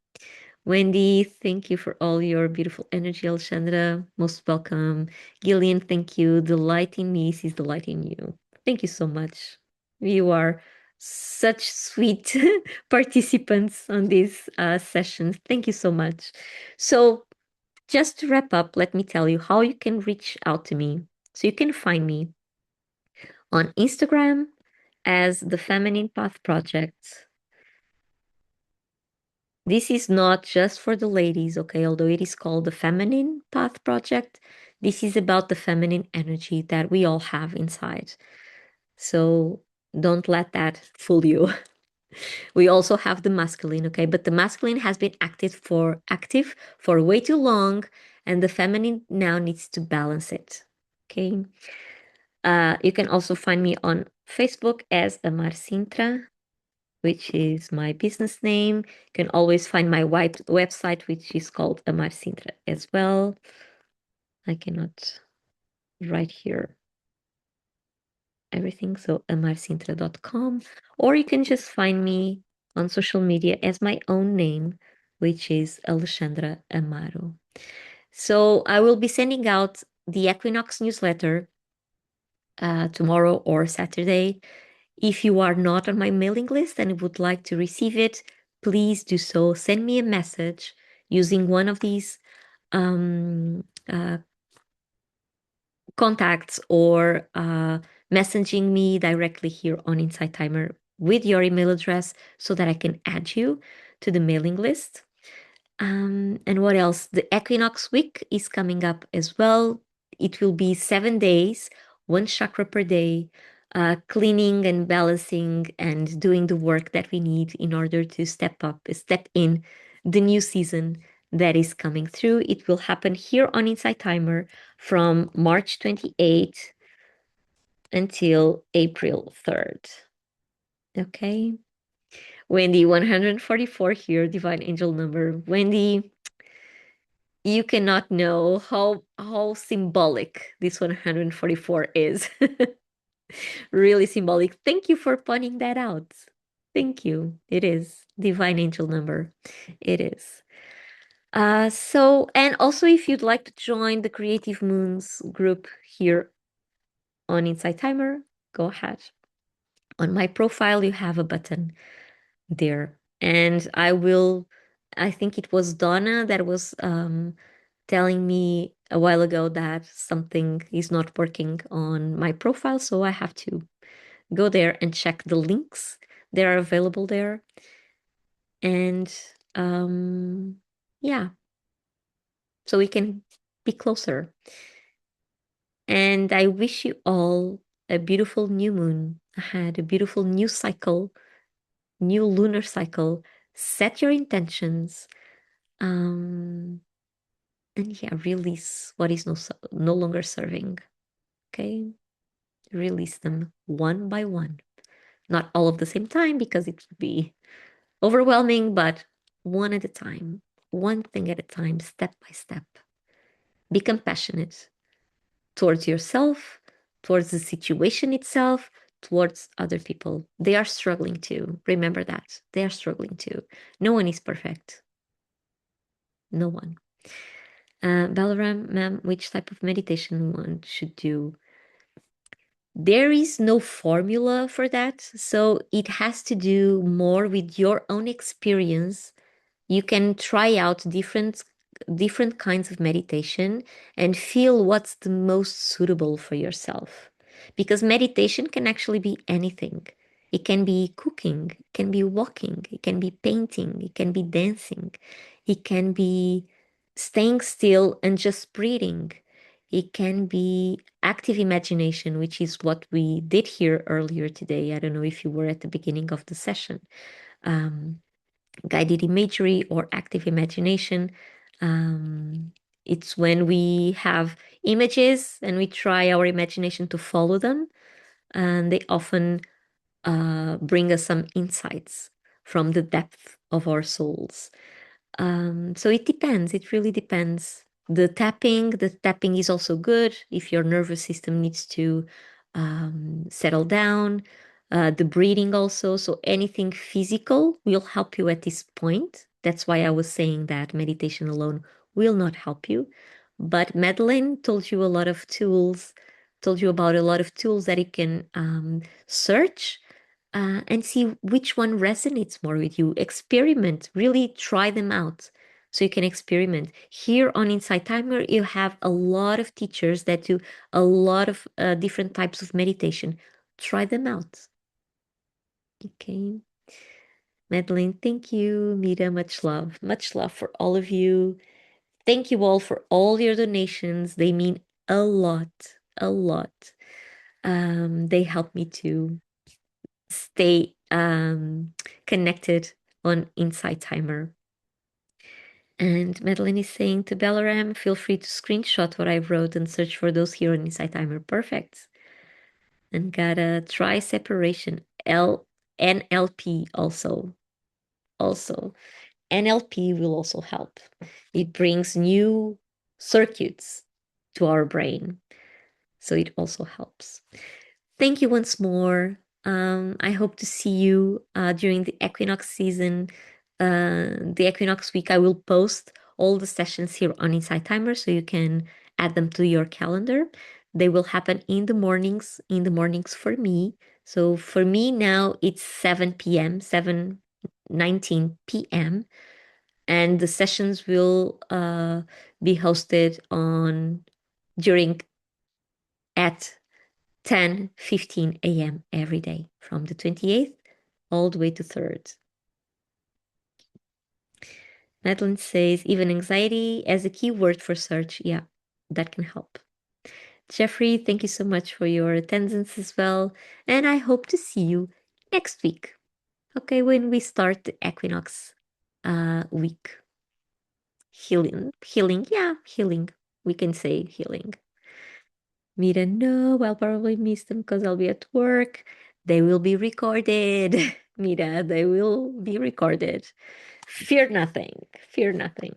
A: Wendy, thank you for all your beautiful energy. Alexandra, most welcome. Gillian, thank you. The light in me sees the light in you. Thank you so much. You are such sweet participants on these sessions. Thank you so much. So, just to wrap up, let me tell you how you can reach out to me. So, you can find me on Instagram as the Feminine Path Project. This is not just for the ladies, okay? Although it is called the Feminine Path Project, this is about the feminine energy that we all have inside. So don't let that fool you. We also have the masculine, okay? But the masculine has been active for way too long, and the feminine now needs to balance it. Okay. You can also find me on Facebook as Amar Sintra, which is my business name. You can always find my website, which is called Amar Sintra as well. I cannot write here everything, so amarsintra.com. Or you can just find me on social media as my own name, which is Alexandra Amaro. So I will be sending out the Equinox newsletter tomorrow or Saturday. If you are not on my mailing list and would like to receive it, please do so. Send me a message using one of these contacts, or messaging me directly here on Insight Timer with your email address so that I can add you to the mailing list. And what else? The Equinox week is coming up as well. It will be 7 days, one chakra per day, cleaning and balancing and doing the work that we need in order to step in the new season that is coming through. It will happen here on Insight Timer from March 28th until April 3rd. Okay. Wendy, 144 here, divine angel number. Wendy, you cannot know how symbolic this 144 is. Really symbolic. Thank you for pointing that out. Thank you. It is divine angel number. It is. And also if you'd like to join the Creative Moons group here on Inside Timer, go ahead. On my profile, you have a button there. And I think it was Donna that was telling me a while ago that something is not working on my profile. So I have to go there and check the links that are available there. And yeah, so we can be closer. And I wish you all a beautiful new moon ahead, a beautiful new cycle, new lunar cycle. Set your intentions. Um, and yeah, release what is no longer serving. Okay, release them one by one. Not all of the same time because it would be overwhelming, but one at a time, one thing at a time, step by step. Be compassionate towards yourself, towards the situation itself, towards other people. They are struggling too. Remember that. They are struggling too. No one is perfect. No one. Balaram, ma'am, which type of meditation one should do? There is no formula for that. So it has to do more with your own experience. You can try out different kinds of meditation and feel what's the most suitable for yourself. Because meditation can actually be anything. It can be cooking, it can be walking, it can be painting, it can be dancing, it can be staying still and just breathing. It can be active imagination, which is what we did here earlier today. I don't know if you were at the beginning of the session. Um, Guided imagery or active imagination. Um, it's when we have images and we try our imagination to follow them, and they often bring us some insights from the depth of our souls. So it depends. It really depends. The tapping is also good if your nervous system needs to settle down. The breathing also. So anything physical will help you at this point. That's why I was saying that meditation alone will not help you. But Madeline told you a lot of tools, told you about a lot of tools that you can search and see which one resonates more with you. Experiment, really try them out so you can experiment. Here on Inside Timer, you have a lot of teachers that do a lot of different types of meditation. Try them out. Okay. Madeline, thank you. Mira, much love. Much love for all of you. Thank you all for all your donations. They mean a lot, a lot. They help me to stay connected on Inside Timer. And Madeline is saying to Belaram, feel free to screenshot what I wrote and search for those here on Inside Timer. Perfect. And got a try separation. NLP also. Also. NLP will also help. It brings new circuits to our brain. So it also helps. Thank you once more. I hope to see you during the equinox season. The equinox week, I will post all the sessions here on Inside Timer so you can add them to your calendar. They will happen in the mornings for me. So for me now, it's 7 p.m., 7:19 p.m. And the sessions will be hosted on during at 10:15 a.m. every day from the 28th all the way to 3rd. Madeline says, even anxiety as a keyword for search. Yeah, that can help. Jeffrey, thank you so much for your attendance as well. And I hope to see you next week. Okay, when we start the equinox week. Healing, yeah, healing. We can say healing. Mira, no, I'll probably miss them because I'll be at work. They will be recorded. Mira, they will be recorded. Fear nothing. Fear nothing.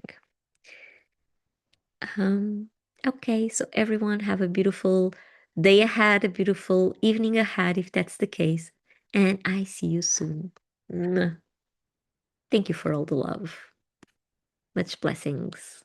A: Um, okay, so everyone have a beautiful day ahead, a beautiful evening ahead, if that's the case. And I see you soon. Mwah. Thank you for all the love. Much blessings.